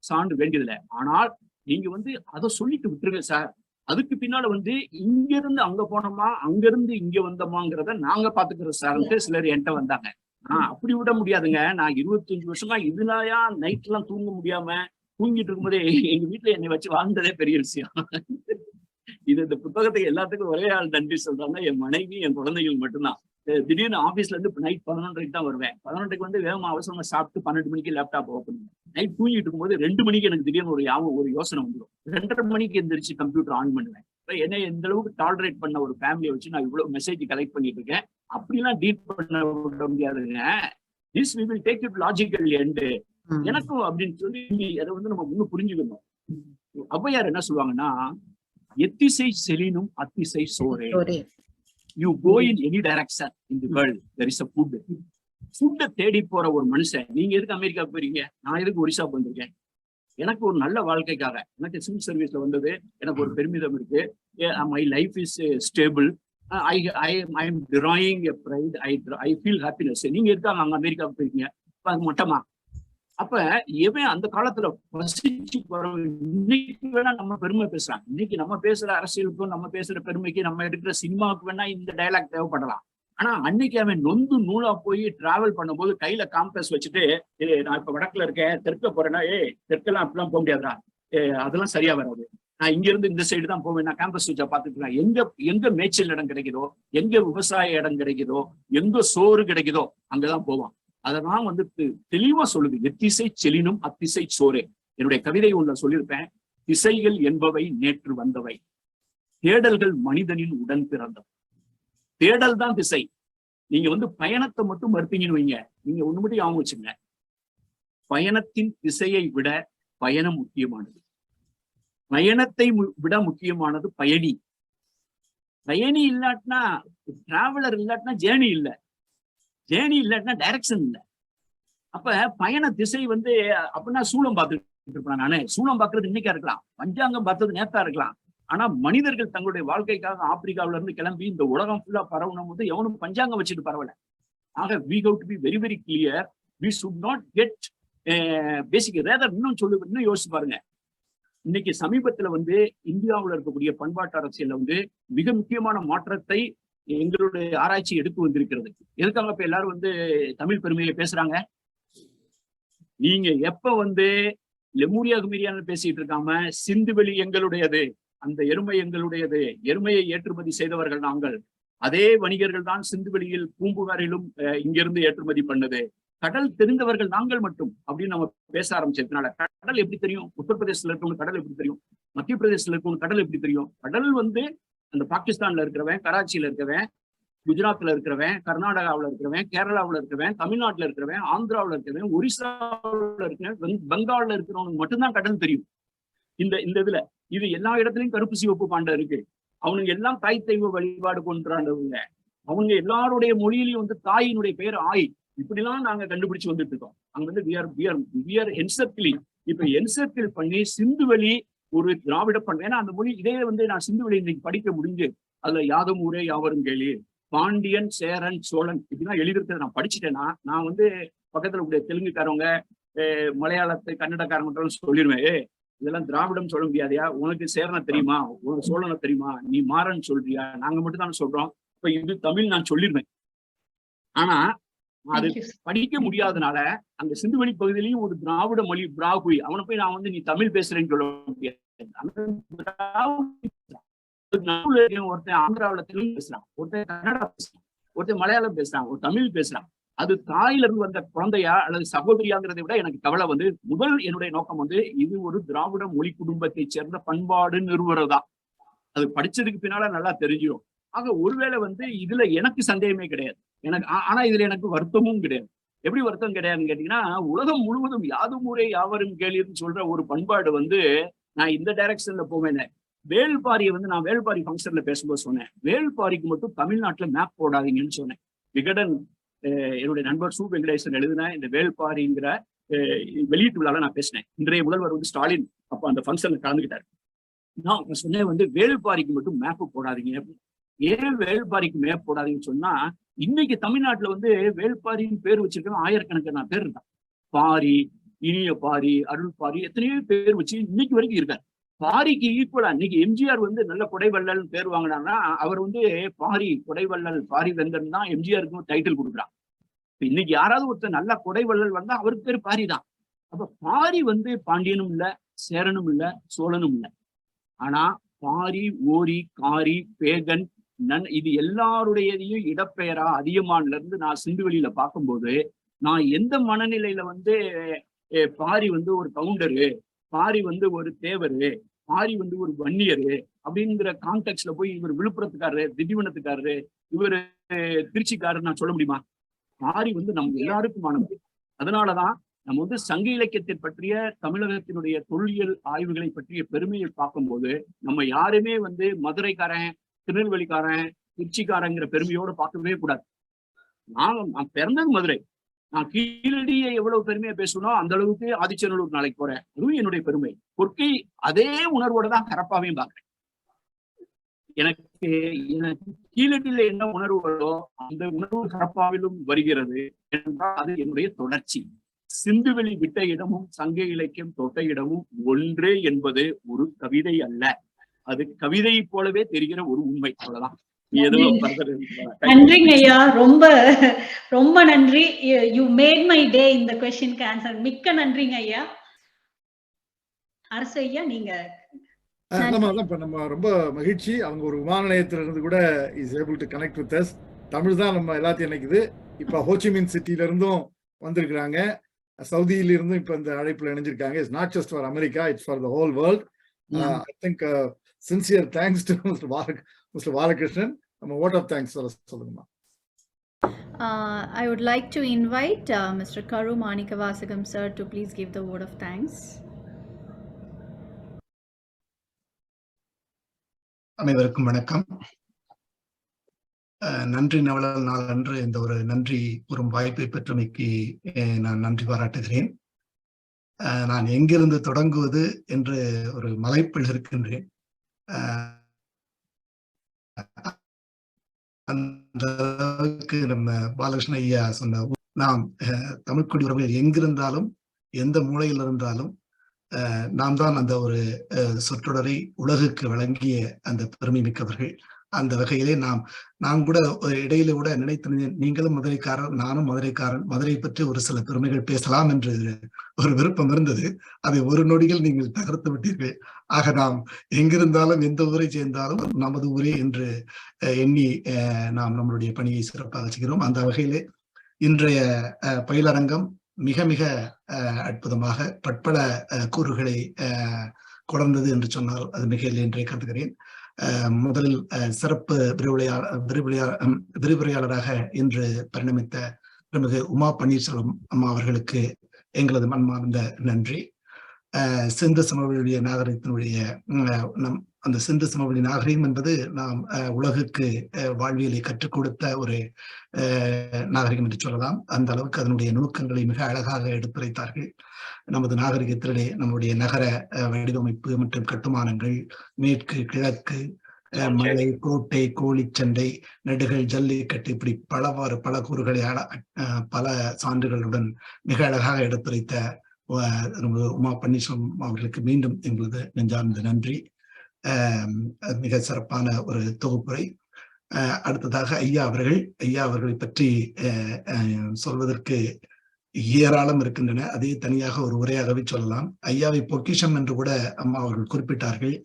சான்று வேண்டியதில்லை. ஆனால் நீங்க வந்து அதை சொல்லிட்டு விட்டுருங்க சார். அதுக்கு பின்னால வந்து இங்க இருந்து அங்க போனோமா, அங்க இருந்து இங்க வந்தோமாங்கிறத நாங்க பாத்துக்கிறோம் சார்ன்ட்டு சிலர் என்கிட்ட வந்தாங்க. அப்படி விட முடியாதுங்க. நான் 25 வருஷமா இதுலயா நைட் எல்லாம் தூங்க முடியாம தூங்கிட்டு இருக்கும்போதே எங்க வீட்டுல என்னை வச்சு வாழ்ந்ததே பெரிய விஷயம். இந்த புத்தகத்துக்கு எல்லாத்துக்கும் ஒரே ஆள் நன்றி சொல்றாங்க, என் மனைவி, என் குழந்தைகள் மட்டும்தான். திடீர்னு ஆபீஸ்ல இருந்து நைட் 11:30 தான் வருவேன். 11:30 வந்து வேகமா அவசரமா சாப்பிட்டு 12 மணிக்கு லேப்டாப் ஓப்பன் பண்ணுவேன். நைட் தூங்கிட்டு இருக்கும்போது 2 மணிக்கு எனக்கு திடீர்னு ஒரு யோசனை வந்துடும். 2:30 மணிக்கு எந்திரிச்சு கம்ப்யூட்டர் ஆன் பண்ணுவேன். என்ன எந்த அளவுக்கு டாலரேட் பண்ண ஒரு ஃபேமிலியை வச்சு நான் இவ்வளவு மெசேஜ் கலெக்ட் பண்ணிட்டு இருக்கேன். அப்படிலாம் டீல் பண்ண விட முடியாதுங்க. This we will take it logical end எனக்கும் அப்படின்னு சொல்லி அதை வந்து நம்ம இன்னும் புரிஞ்சுக்கணும். ஔவையார் என்ன சொல்லுவாங்கன்னா, எத்திசை செலினும் அத்திசை சோரே. You go in any direction in the world, there is a food. ஃபுட்டை தேடி போற ஒரு மனுஷன். நீங்க எதுக்கு அமெரிக்கா போறீங்க? நான் எதுக்கு ஒரிசா வந்திருக்கேன்? எனக்கு ஒரு நல்ல வாழ்க்கைக்காக. எனக்கு சிவில் சர்வீஸ்ல வந்தது எனக்கு ஒரு பெருமிதம் இருக்கு. My life is stable. I am drawing a pride. I feel happiness. நீங்க இருக்காங்க அங்க அமெரிக்காவுக்கு போயிருக்கீங்க, அது மட்டமா. அப்ப எவன் அந்த காலத்துல வசிச்சு இன்னைக்கு வேணா நம்ம பெருமை பேசுறான். இன்னைக்கு நம்ம பேசுற அரசியலுக்கும் நம்ம பேசுற பெருமைக்கு நம்ம எடுக்கிற சினிமாவுக்கு வேணா இந்த டைலாக் தேவைப்படலாம். ஆனா அன்னைக்கு அவன் நொந்து நூலா போய் டிராவல் பண்ணும்போது கையில காம்பஸ் வச்சுட்டு, நான் இப்ப வடக்குல இருக்கேன், தெற்க போறேன்னா, தெற்கெல்லாம் அப்படிலாம் போக முடியாதுடா, அதெல்லாம் சரியா வராது, நான் இங்க இருந்து இந்த சைடு தான் போவேன், நான் கேம்பஸ் வச்சா பாத்துக்கலாம், எங்க மேய்ச்சல் இடம் கிடைக்குதோ, எங்க விவசாய இடம் கிடைக்குதோ, எங்க சோறு கிடைக்குதோ அங்கதான் போவான். அதெல்லாம் வந்து தெளிவா சொல்லுது. எத்திசை செலினும் அத்திசை சோரே. என்னுடைய கவிதை ஒண்ணு சொல்லியிருப்பேன். திசைகள் என்பவை நேற்று வந்தவை, தேடல்கள் மனிதனின் உடன் பிறந்தவை. தேடல் தான் திசை. நீங்க வந்து பயணத்தை மட்டும் மறுத்தீங்கன்னு வைங்க, நீங்க ஒண்ணு மட்டும் ஞாபகம் வச்சுங்க, பயணத்தின் திசையை விட பயணம் முக்கியமானது. பயணத்தை விட முக்கியமானது பயணி. பயணி இல்லாட்டினா, டிராவலர் இல்லாட்டினா ஜேர்னி இல்லை, ஜேர்னி இல்லாட்டினா டைரக்ஷன் இல்லை. அப்ப பயண திசை வந்து அப்படின்னா சூளம் பார்த்துட்டு இருப்பேன் நானு. சூளம் பார்க்கறது இன்னைக்கா இருக்கலாம், பஞ்சாங்கம் பார்த்தது நேத்தா இருக்கலாம். ஆனா மனிதர்கள் தங்களுடைய வாழ்க்கைக்காக ஆப்பிரிக்காவில இருந்து கிளம்பி இந்த உலகம் ஃபுல்லா பரவணும் போது எவனும் பஞ்சாங்கம் வச்சுட்டு பரவல. ஆக we have to be very very clear. We should not get basic. rather இன்னும் யோசிச்சு பாருங்க. இன்னைக்கு சமீபத்துல வந்து இந்தியாவில் இருக்கக்கூடிய பண்பாட்டு அரசியல்ல வந்து மிக முக்கியமான மாற்றத்தை எங்களுடைய ஆராய்ச்சி எடுத்து வந்திருக்கிறது. எதுக்காக இப்ப எல்லாரும் வந்து தமிழ் பெருமையை பேசுறாங்க? நீங்க எப்ப வந்து லெமூரியா குமரியான்னு பேசிட்டு இருக்காம, சிந்துவெளி எங்களுடையது, அந்த எருமை எங்களுடையது, எருமையை ஏற்றுமதி செய்தவர்கள் நாங்கள், அதே வணிகர்கள் தான் சிந்துவெளியில் பூம்புகாரிலும் இங்கிருந்து ஏற்றுமதி பண்ணது, கடல் தெரிந்தவர்கள் நாங்கள் மட்டும் அப்படின்னு நம்ம பேச ஆரம்பிச்சதுனால, கடல் எப்படி தெரியும்? உத்தரப்பிரதேசத்துல இருக்கவங்க கடல் எப்படி தெரியும்? மத்திய பிரதேசத்துல இருக்கவங்க கடல் எப்படி தெரியும்? கடல் வந்து அந்த பாகிஸ்தான்ல இருக்கிறவன், கராச்சியில இருக்கிறவன், குஜராத்ல இருக்கிறவன், கர்நாடகாவில் இருக்கிறவன், கேரளாவில் இருக்கிறவன், தமிழ்நாட்டுல இருக்கிறவன், ஆந்திராவில் இருக்கிறவன், ஒரிசாவில் இருக்கிறவன், பெங்கால்ல இருக்கிறவனுக்கு மட்டும்தான் கடல் தெரியும். இந்த இதுல இது எல்லா இடத்துலயும் கருப்பு சிவப்பு பாண்டை இருக்கு. அவனுங்க எல்லாம் தாய் தெய்வ வழிபாடு கொண்டாண்டவங்க. அவங்க எல்லாருடைய மொழியிலையும் வந்து தாயினுடைய பெயர் ஆய். இப்படிலாம் நாங்க கண்டுபிடிச்சு வந்துட்டு இருக்கோம். அங்க வந்து we are encircling. இப்ப என்சர்க்கிள் பண்ணி சிந்துவெளி ஒரு திராவிட பண்பு. ஏன்னா அந்த மொழி இதே வந்து நான் சிந்துவெளி இன்னைக்கு படிக்க முடிஞ்சு அதுல யாதும் ஊரே யாவரும் கேளு, பாண்டியன், சேரன், சோழன் இப்படிதான் எழுதிருக்கிறத நான் படிச்சுட்டேன்னா, நான் வந்து பக்கத்துல கூடிய தெலுங்குக்காரவங்க, மலையாளத்தை கன்னடக்காரங்க சொல்லிடுவேன், இதெல்லாம் திராவிடம் சொல்ல முடியாதையா, உனக்கு சேரனை தெரியுமா, உனக்கு சோழனை தெரியுமா, நீ மாறன் சொல்றியா, நாங்க மட்டும் தானே சொல்றோம், இப்ப இது தமிழ் நான் சொல்லிடுவேன். ஆனா அது படிக்க முடியாதனால அந்த சிந்துவெளி பகுதியிலையும் ஒரு திராவிட மொழி பிராகுய், அவனை போய் நான் வந்து நீ தமிழ் பேசுறேன்னு சொல்ல முடியாது. ஒருத்தன் ஆந்திராவில தெலுங்கு பேசுறான், ஒருத்தன் கன்னடா பேசுறான், ஒருத்தன் மலையாளம் பேசுறான், ஒரு தமிழ் பேசுறான். அது தாயில இருந்து வந்த குழந்தையா அல்லது சகோதரியாங்கிறதை விட எனக்கு கவலை வந்து, முதல் என்னுடைய நோக்கம் வந்து இது ஒரு திராவிட மொழி குடும்பத்தை சேர்ந்த பண்பாடு நிறுவுறதா. அது படிச்சதுக்கு பின்னால நல்லா தெரிஞ்சிடும். ஆக ஒருவேளை வந்து இதுல எனக்கு சந்தேகமே கிடையாது எனக்கு. ஆனா இதுல எனக்கு வருத்தமும் கிடையாது. எப்படி வருத்தம் கிடையாதுன்னு கேட்டீங்கன்னா, உலகம் முழுவதும் யாதும் ஊரே யாவரும் கேளிர்னு சொல்ற ஒரு பண்பாடு வந்து நான் இந்த டைரக்ஷன்ல போவேன். வேள்பாரியை வந்து நான் வேள்பாரி ஃபங்க்ஷன்ல பேசும்போது சொன்னேன், வேள்பாரிக்கு மட்டும் தமிழ்நாட்டுல மேப் போடாதீங்கன்னு சொன்னேன். விகடன் என்னுடைய நண்பர் சு வெங்கடேசன் எழுதின இந்த வேள்பாரிங்கிற வெளியீட்டு விழால நான் பேசினேன். இன்றைய முதல்வர் வந்து ஸ்டாலின் அப்ப அந்த ஃபங்க்ஷன்ல கலந்துக்கிட்டாரு. நான் சொன்னேன் வந்து வேள்பாரிக்கு மட்டும் மேப் போடாதீங்க. ஏன் வேள்பாரிக்கு மேப் போடாதீங்கன்னு சொன்னா, இன்னைக்கு தமிழ்நாட்டுல வந்து வேள்பாரின்னு பேர் வச்சிருக்கோம் ஆயிரக்கணக்கான பேர் இருக்கான். பாரி, இனிய பாரி, அருள் பாரி, எத்தனையோ பேர் வச்சு இன்னைக்கு வரைக்கும் இருக்காரு. பாரிக்கு ஈக்குவலா இன்னைக்கு எம்ஜிஆர் வந்து நல்ல கொடைவள்ளல் பேர் வாங்கினார்னா, அவர் வந்து பாரி கொடைவள்ளல் பாரி வெந்தன் தான் எம்ஜிஆருக்கு டைட்டில் கொடுக்குறான். இன்னைக்கு யாராவது ஒருத்தர் நல்ல கொடைவள்ளல் வந்தா அவருக்கு பேர் பாரி தான். அப்ப பாரி வந்து பாண்டியனும் இல்ல, சேரனும் இல்ல, சோழனும் இல்ல. ஆனா பாரி, ஓரி, காரி, பேகன், இது எல்லாருடையதையும் இடப்பெயரா அதியமான்ல இருந்து நான் சிந்துவெளியில பார்க்கும்போது, நான் எந்த மனநிலையில வந்து பாரி வந்து ஒரு கவுண்டரு, பாரி வந்து ஒரு தேவரு, பாரி வந்து ஒரு வன்னியரு அப்படிங்கிற கான்டெக்ட்ல போய் இவர் விழுப்புரத்துக்காரரு, திண்டிவனத்துக்காரரு, இவர் திருச்சிக்காரரு நான் சொல்ல முடியுமா? பாரி வந்து நம்ம எல்லாருக்குமானது. அதனாலதான் நம்ம வந்து சங்க இலக்கியத்தை பற்றிய தமிழகத்தினுடைய தொல்லியல் ஆய்வுகளை பற்றிய பெருமையை பார்க்கும்போது நம்ம யாருமே வந்து மதுரைக்காரன், திருநெல்வேலிக்காரன், திருச்சிக்காரங்கிற பெருமையோட பார்க்கவே கூடாது. நான் பிறந்தது மதுரை. நான் கீழடியை எவ்வளவு பெருமையா பேசணும் அந்த அளவுக்கு ஆதிச்சநல்லூர் நாளைக்கு போறேன், அதுவும் என்னுடைய பெருமை. கொற்கை அதே உணர்வோட தான் கரப்பாவையும் பார்க்கிறேன். எனக்கு எனக்கு கீழடியில என்ன உணர்வு வருதோ அந்த உணர்வு கரப்பாவிலும் வருகிறது என்றால் அது என்னுடைய தொடர்ச்சி. சிந்துவெளி விட்ட இடமும் சங்க இலக்கியம் தொட்ட இடமும் ஒன்றே என்பது ஒரு கவிதை அல்ல, அது கவிதை போலவே தெரிகிற ஒரு உண்மை. அவ்வளவுதான். நன்றிங்க ஐயா, ரொம்ப ரொம்ப நன்றி. யூ மேட் மை டே இந்த क्वेश्चनக்கு ஆன்சர். மிக்க நன்றிங்க ஐயா. அரசு ஐயா, நீங்க நம்ம ரொம்ப மகிழ்ச்சி. அவங்க ஒரு விமான நிலையத்திலிருந்து கூட is able to connect with us. Tamil தான் நம்ம எல்லாத்தையும் இணைக்குது. இப்ப ஹோச்சிமின் சிட்டில இருந்தும் வந்திருக்கிறாங்க, சவுதியில இருந்தும் இப்ப இந்த அழைப்புல இணைஞ்சிருக்காங்க. It's not just for America, it's for the whole world. I think sincere thanks to mister Balakrishnan. நம்ம vote of thanks சொல்லுங்கம்மா. I would like to invite Mr. Karu Manikavasagam sir to please give the vote of thanks. அனைவருக்கும் வணக்கம். நன்றி நவலல் நாள் அன்று இந்த ஒரு நன்றி கூறும் வாய்ப்பை பெற்றமைக்கு நான் நன்றி பாராட்டுகிறேன். நான் எங்கிருந்து தொடங்குவது என்று ஒரு மலைப்பில் இருக்கின்றேன். அந்த அளவுக்கு நம்ம பாலகிருஷ்ண ஐயா சொன்ன, நாம் தமிழ்க்குடி உறவில் எங்கிருந்தாலும் எந்த மூலையில் இருந்தாலும் நாம் தான் அந்த ஒரு சொற்றொடரை உலகுக்கு வழங்கிய அந்த பெருமை மிக்கவர்கள். அந்த வகையிலே நான் கூட இடையில கூட நினைத்து, நீங்களும் மதுரைக்காரர், நானும் மதுரைக்காரன், மதுரை பற்றி ஒரு சில பெருமைகள் பேசலாம் என்று ஒரு விருப்பம் இருந்தது. அதை ஒரு நொடியில் நீங்கள் தகர்த்து விட்டீர்கள். ஆக நாம் எங்கிருந்தாலும் எந்த ஊரை சேர்ந்தாலும் நமது ஊரே என்று எண்ணி நாம் நம்மளுடைய பணியை சிறப்பாக செய்கிறோம். அந்த வகையிலே இன்றைய பயிலரங்கம் மிக மிக அற்புதமாக பற்பல கூறுகளை கொடர்ந்தது என்று சொன்னால் அது மிக இல்லை என்றே கருதுகிறேன். முதலில் சிறப்பு விரிவுரையாளராக இன்று பரிணமித்த திருமிகு உமா பன்னீர்செல்வம் அம்மா அவர்களுக்கு எங்களது மன்மார்ந்த நன்றி. சிந்து சமவெளியுடைய நாகரிகத்தினுடைய அந்த சிந்து சமவெளி நாகரிகம் என்பது நாம் உலகுக்கு வாழ்வியலை கற்றுக் கொடுத்த ஒரு நாகரிகம் என்று சொல்லலாம். அந்த அளவுக்கு அதனுடைய நுணுக்கங்களை மிக அழகாக எடுத்துரைத்தார்கள். நமது நாகரிகத்திலே நம்முடைய நகர வடிவமைப்பு மற்றும் கட்டுமானங்கள், மேற்கு கிழக்கு, மலை, கோட்டை, கோழிச்சண்டை, நடுகள், ஜல்லிக்கட்டு, இப்படி பல கூறுகளை பல சான்றுகளுடன் மிக அழகாக எடுத்துரைத்த உமா பன்னீர்செல்வம் அவர்களுக்கு மீண்டும் எங்களது நெஞ்சார்ந்த நன்றி. மிக சிறப்பான ஒரு தொகுப்புரை. அடுத்ததாக ஐயா அவர்களை பற்றி சொல்வதற்கு ஏராளம் இருக்கின்றன. அதே தனியாக ஒரு உரையாகவே சொல்லலாம். ஐயாவை பொக்கிஷம் என்று கூட அம்மா அவர்கள் குறிப்பிட்டார்கள்.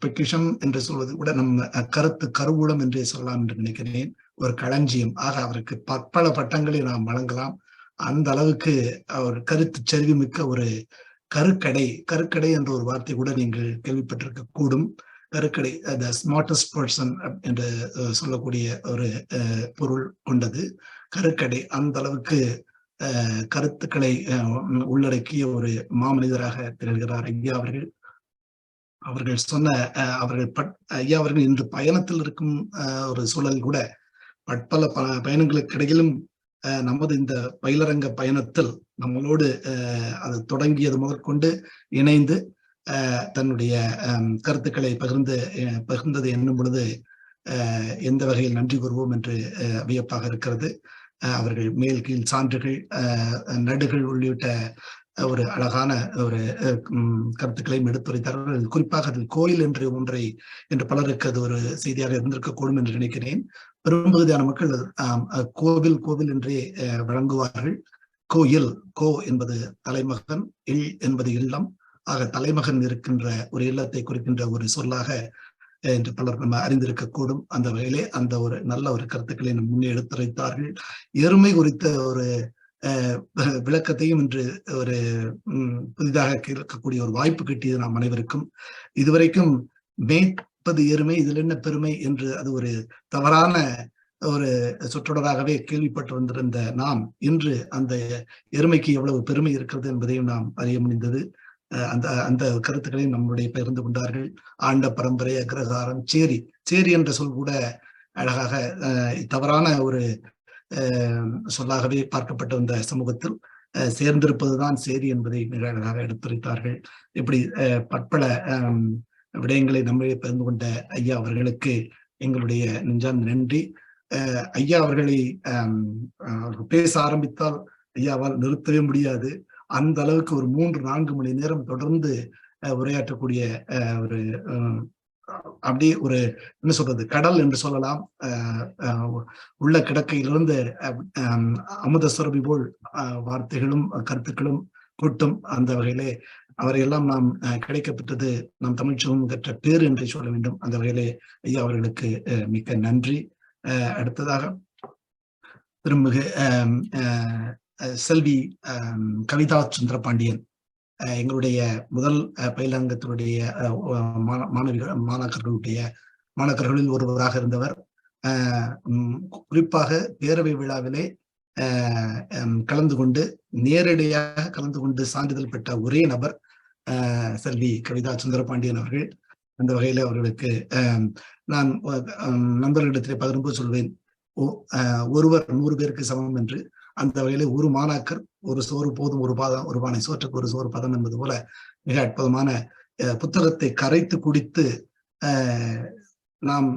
பொக்கிஷம் என்று சொல்வது கூட நம்ம கருவூலம் என்றே சொல்லலாம் என்று நினைக்கிறேன். ஒரு களஞ்சியம். ஆக அவருக்கு பல பட்டங்களை நாம் வழங்கலாம். அந்த அளவுக்கு அவர் கருத்து செறிவு மிக்க ஒரு கருக்கடை என்ற ஒரு வார்த்தை கூட நீங்கள் கேள்விப்பட்டிருக்க கூடும். கருக்கடை, த ஸ்மார்ட்டஸ்ட் பர்சன் என்று சொல்லக்கூடிய ஒரு பொருள் கொண்டது கருக்கடை. அந்த அளவுக்கு கருத்துக்களை உள்ளடக்கிய ஒரு மாமனிதராக திகழ்கிறார் ஐயா அவர்கள். அவர்கள் சொன்ன ஐயா அவர்கள் இன்று பயணத்தில் இருக்கும் ஒரு சூழல் கூட பற்பல பயணங்களுக்கு இடையிலும் நமது இந்த பயிலரங்க பயணத்தில் நம்மளோடு அது தொடங்கியது முதற்கொண்டு இணைந்து தன்னுடைய கருத்துக்களை பகிர்ந்தது என்னும் பொழுது எந்த வகையில் நன்றி கூறுவோம் என்று வியப்பாக இருக்கிறது. அவர்கள் மேல் கீழ் சான்றுகள், நடுகள் உள்ளிட்ட ஒரு அழகான ஒரு கருத்துக்களையும் எடுத்துரைத்தார்கள். குறிப்பாக அதில் கோயில் என்று பலருக்கு அது ஒரு செய்தியாக இருந்திருக்கக்கூடும் என்று நினைக்கிறேன். பெரும்பகுதியான மக்கள் கோவில் என்றே வழங்குவார்கள். கோயில், கோ என்பது தலைமகன், இல் என்பது இல்லம். ஆக தலைமகன் இருக்கின்ற ஒரு இல்லத்தை குறிக்கின்ற ஒரு சொல்லாக என்று பலர் நம்ம அறிந்திருக்கக்கூடும். அந்த வகையிலே அந்த ஒரு நல்ல ஒரு கருத்துக்களை நம் முன்னே எடுத்துரைத்தார்கள். எருமை குறித்த ஒரு விளக்கத்தையும் இன்று ஒரு புதிதாக கேட்கக்கூடிய ஒரு வாய்ப்பு கிட்டியது நாம் அனைவருக்கும். இதுவரைக்கும் மேய்ப்பது எருமை, இதில் என்ன பெருமை என்று அது ஒரு தவறான ஒரு சொற்றொடராகவே கேள்விப்பட்டு வந்திருந்த நாம் இன்று அந்த எருமைக்கு எவ்வளவு பெருமை இருக்கிறது என்பதையும் நாம் அறிய முடிந்தது. அந்த கருத்துக்களையும் நம்முடைய பகிர்ந்து கொண்டார்கள். ஆண்ட பரம்பரை, அக்ரகாரம், சேரி என்ற சொல் கூட அழகாக தவறான ஒரு சொல்லாகவே பார்க்கப்பட்ட இந்த சமூகத்தில் சேர்ந்திருப்பதுதான் சேரி என்பதை மிக அழகாக எடுத்துரைத்தார்கள். இப்படி பற்பல விடயங்களை நம்மளே பகிர்ந்து கொண்ட ஐயா அவர்களுக்கு எங்களுடைய நெஞ்சார்ந்த நன்றி. ஐயா அவர்களை பேச ஆரம்பித்தால் ஐயாவால் நிறுத்தவே முடியாது. அந்த அளவுக்கு ஒரு 3-4 மணி நேரம் தொடர்ந்து உரையாற்றக்கூடிய ஒரு அப்படியே ஒரு என்ன சொல்றது, கடல் என்று சொல்லலாம். உள்ள கிடக்கையிலிருந்து அமுத சுரபி போல் வார்த்தைகளும் கருத்துக்களும் கொட்டும். அந்த வகையிலே அவரையெல்லாம் நாம் கிடைக்கப்பட்டது நம் தமிழ் சமூகம் பெற்ற பேர் என்று சொல்ல வேண்டும். அந்த வகையிலே ஐயா அவர்களுக்கு மிக்க நன்றி. அடுத்ததாக திருமிகு செல்வி கவிதா சுந்தரபாண்டியன், எங்களுடைய முதல் பயிலரங்கத்தினுடைய மாணாக்கர்களில் ஒருவராக இருந்தவர். குறிப்பாக பேரவை விழாவிலே கலந்து கொண்டு நேரடியாக கலந்து கொண்டு சான்றிதழ் பெற்ற ஒரே நபர் செல்வி கவிதா சுந்தரபாண்டியன் அவர்கள். அந்த வகையில அவர்களுக்கு நான் நண்பர்களிடத்திலே பகிர்ந்து சொல்வேன், ஒருவர் 100 பேருக்கு சமம் என்று. அந்த வகையில ஒரு மாணாக்கர் ஒரு சோறு போதும், ஒரு பானை சோற்றுக்கு ஒரு சோறு பதம் என்பது போல மிக அற்புதமான புத்தகத்தை கரைத்து குடித்து நாம்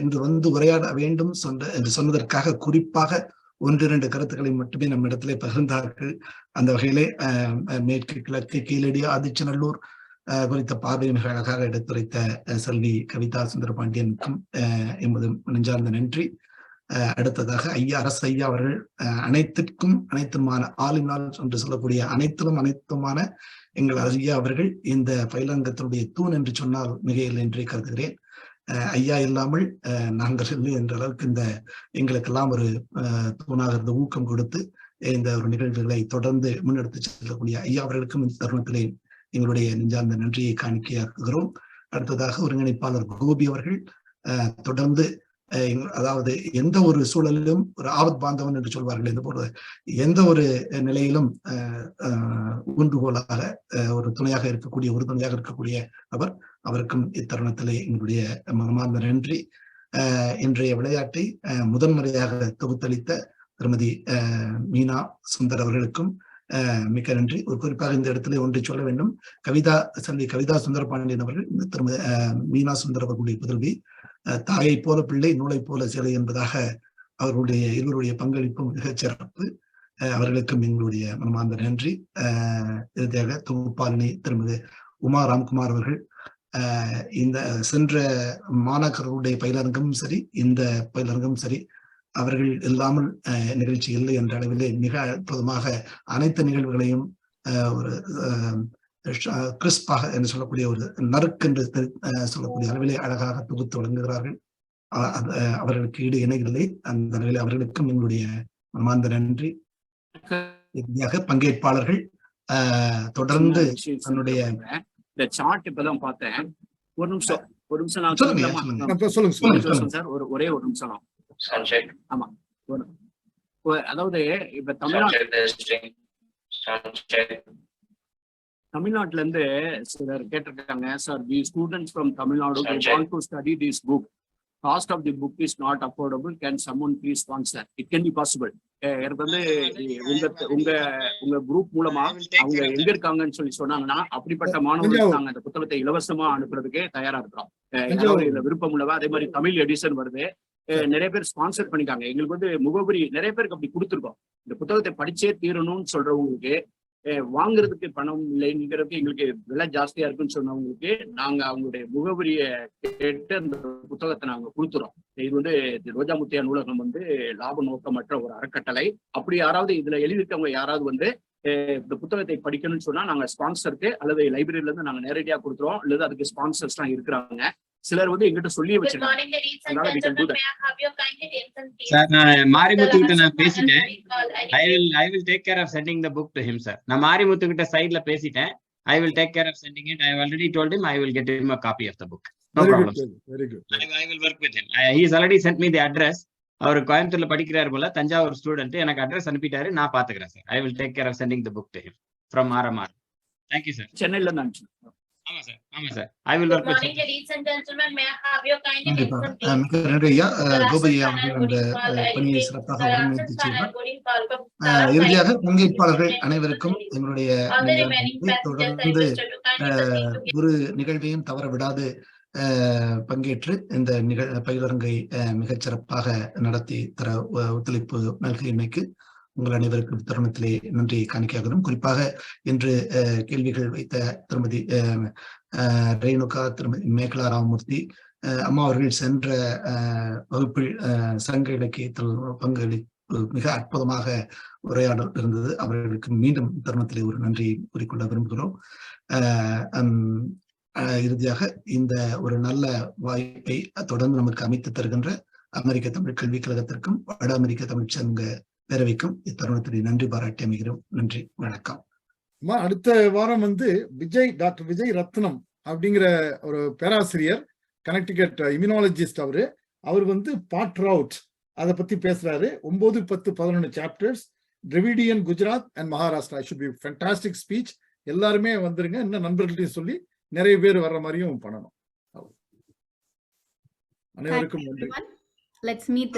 இன்று வந்து உரையாட வேண்டும் என்று சொன்னதற்காக குறிப்பாக 1-2 கருத்துக்களை மட்டுமே நம்ம இடத்திலே பகிர்ந்தார்கள். அந்த வகையிலே மேற்கு கிழக்கு கீழடி ஆதிச்சநல்லூர் குறித்த பார்வையை மிக அழகாக எடுத்துரைத்த செல்வி கவிதா சுந்தரபாண்டியனுக்கும் என்பது நெஞ்சார்ந்த நன்றி. அடுத்ததாக அரசு ஐயா அவர்கள் அனைத்துமான ஆளினால் என்று சொல்லக்கூடிய அனைத்துமான எங்கள் ஐயா அவர்கள் இந்த பயிலரங்கத்தினுடைய தூண் என்று சொன்னால் மிகையில்லை என்றே கருதுகிறேன். ஐயா இல்லாமல் நாங்கள் இல்லை என்ற அளவுக்கு இந்த எங்களுக்கெல்லாம் ஒரு தூணாக இருந்த ஊக்கம் கொடுத்து இந்த ஒரு நிகழ்வுகளை தொடர்ந்து முன்னெடுத்து செல்லக்கூடிய ஐயா அவர்களுக்கும் இந்த தருணத்திலே எங்களுடைய நெஞ்சார்ந்த நன்றியை காணிக்கையாக்குகிறோம். அடுத்ததாக ஒருங்கிணைப்பாளர் கோபி அவர்கள் தொடர்ந்து அதாவது எந்த ஒரு சூழலிலும் ஒரு ஆபத் பாந்தவன் என்று சொல்வார்கள், இது போல எந்த ஒரு நிலையிலும் ஊன்றுகோலாக ஒரு துணையாக இருக்கக்கூடிய அவர். அவருக்கும் இத்தருணத்திலே எங்களுடைய மனமார்ந்த நன்றி. இன்றைய விளையாட்டை முதன்முறையாக தொகுத்தளித்த திருமதி மீனா சுந்தர் அவர்களுக்கும் மிக்க நன்றி. ஒரு குறிப்பாக இந்த இடத்துல ஒன்றை சொல்ல வேண்டும். செல்வி கவிதா சுந்தரபாண்டியன் அவர்கள் திருமதி மீனா சுந்தர் அவர்களுடைய புதல்வி, தாயை போல பிள்ளை நூலை போல சிலை என்பதாக இருவருடைய பங்களிப்பும் மிகச் சிறப்பு. அவர்களுக்கும் எங்களுடைய மனமார்ந்த நன்றி. இறுதியாக தொகுப்பாளினி திருமதி உமா ராம்குமார் அவர்கள் இந்த சென்ற மாணாக்கர்களுடைய பயிலரங்கமும் சரி, இந்த பயிலரங்கமும் சரி, அவர்கள் இல்லாமல் நிகழ்ச்சி இல்லை என்ற அளவிலே மிக அற்புதமாக அனைத்து நிகழ்வுகளையும் ஒரு கிறிஸ்பாக என்று சொல்லக்கூடிய ஒரு நறுக்கு என்று சொல்லக்கூடிய அளவிலே அழகாக தொகுத்து வழங்குகிறார்கள். அவர்களுக்கு ஈடு இணைகளை. அந்த நிலையில் அவர்களுக்கும் எங்களுடைய மனமார்ந்த நன்றி. இறுதியாக பங்கேற்பாளர்கள் தொடர்ந்து தன்னுடைய இந்த சார்ட் இப்பதான் பார்த்தேன். ஒரு நிமிஷம் நான் சொல்லுங்க சார். ஒரே ஒரு நிமிஷம். ஆமா, அதாவது இப்ப தமிழ்நாட்டுல இருந்து சிலர் கேட்டிருக்காங்க, sir the students from Tamil Nadu want to study this book, cost of the book is not affordable, can someone please sponsor? It can be possible. எனக்கு வந்து உங்க குரூப் மூலமா அவங்க எங்க இருக்காங்கன்னு சொன்னாங்கன்னா அப்படிப்பட்ட மாணவர்களுக்கு நாங்க அந்த புத்தகத்தை இலவசமா அனுப்புறதுக்கே தயாரா இருக்கிறோம். இதுல விருப்பம் உள்ளவா. அதே மாதிரி தமிழ் எடிஷன் வருது, நிறைய பேர் ஸ்பான்சர் பண்ணிக்காங்க. எங்களுக்கு வந்து முகவரி நிறைய பேருக்கு அப்படி கொடுத்துருக்கோம். இந்த புத்தகத்தை படிச்சே தீரணும்னு சொல்றவங்களுக்கு, வாங்குறதுக்கு பணம் இல்லைங்கிறதுக்கு எங்களுக்கு விலை ஜாஸ்தியா இருக்குன்னு சொன்னவங்களுக்கு நாங்க அவங்களுடைய முகவரியை கேட்டு அந்த புத்தகத்தை நாங்க கொடுத்துறோம். இது வந்து ரோஜா முத்தையா நூலகம் வந்து லாப நோக்கமற்ற ஒரு அறக்கட்டளை. அப்படி யாராவது இதுல எழுதியிருக்கவங்க யாராவது வந்து இந்த புத்தகத்தை படிக்கணும்னு சொன்னா நாங்க ஸ்பான்சருக்கு அல்லது லைப்ரரியில இருந்து நாங்க நேரடியா கொடுத்துருவோம். அல்லது அதுக்கு ஸ்பான்சர்ஸ் எல்லாம் இருக்கிறாங்க. சிலர் வந்து எங்கிட்ட சொல்லி வச்சிருக்காங்க. சார், நான் மாரிமுத்து கிட்ட நான் பேசிட்டேன். I will take care of sending the book to him, sir. நான் மாரிமுத்து கிட்ட சைடுல பேசிட்டேன். I will take care of sending it. I have already told him I will get him a copy of the book. No problem. Very good. I will work with him. He has already sent me the address. அவர் கோயம்புத்தூர்ல படிக்கிறாரு போல, Thanjavur student. எனக்கு address அனுப்பிட்டாரு, நான் பாத்துக்கிறேன் sir. I will take care of sending the book to him from RMR. Thank you, sir. சென்னையில தான் ஆமா sir. I will work with morning, ladies and gentlemen. May I have your kind கண்டிப்பா attention, மிக நன்றி ஐயா. கோபதி அவர்கள் அந்த பணியை சிறப்பாக ஒருங்கிணைத்து செய்வார். இறுதியாக பங்கேற்பாளர்கள் அனைவருக்கும் எங்களுடைய நன்றி. தொடர்ந்து ஒரு நிகழ்வையும் தவற விடாது பங்கேற்று இந்த பயிலரங்கை மிகச் சிறப்பாக நடத்தி தர ஒத்துழைப்பு நல்கியமைக்கு உங்கள் அனைவருக்கும் தருணத்திலே நன்றியை காணிக்கையாகிறோம். குறிப்பாக இன்று கேள்விகள் வைத்த திருமதி ரேணுகா, திருமதி மேகலா ராமமூர்த்தி அம்மா அவர்கள் சென்ற வகுப்பில் சங்க இலக்கியத்தில் பங்களிப்பு மிக அற்புதமாக உரையாடல் இருந்தது. அவர்களுக்கு மீண்டும் தருணத்திலே ஒரு நன்றியை கூறிக்கொள்ள விரும்புகிறோம். இறுதியாக இந்த ஒரு நல்ல வாய்ப்பை தொடர்ந்து நமக்கு அமைத்து தருகின்ற அமெரிக்க தமிழ் கல்விக் கழகத்திற்கும் வட அமெரிக்க தமிழ் சங்க பேரவைக்கும் இத்தருணத்தில் நன்றி பாராட்டி அமைகிறோம். நன்றி, வணக்கம். அடுத்த வாரம் டாக்டர் விஜய் ரத்னம் அப்படிங்கிற ஒரு பேராசிரியர், கனெக்டிகட் இம்யூனாலஜிஸ்ட். அவர் பாட் ரவுட் அதை பத்தி பேசுறாரு. 9, 10, 11 chapters, Dravidian, Gujarat and Maharashtra. I should be fantastic speech. எல்லாருமே வந்துருங்க. இன்னும் நண்பர்களையும் சொல்லி நிறைய பேர் வர்ற மாதிரியும் பண்ணணும். அனைவருக்கும் நன்றி. Let's meet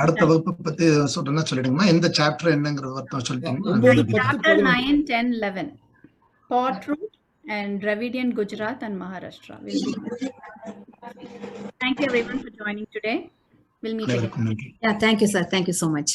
அடுத்த வகுப்பு பத்தி சொல்றேன்னா சொல்லிடுங்கம்மா. எந்த சாப்டர் என்னங்கறத சொல்லிட்டீங்க. Chapter 9, 10, 11. Pot root and Dravidian, Gujarat and Maharashtra. Thank you everyone for joining today. We'll meet again. Yeah, thank you sir. Thank you so much.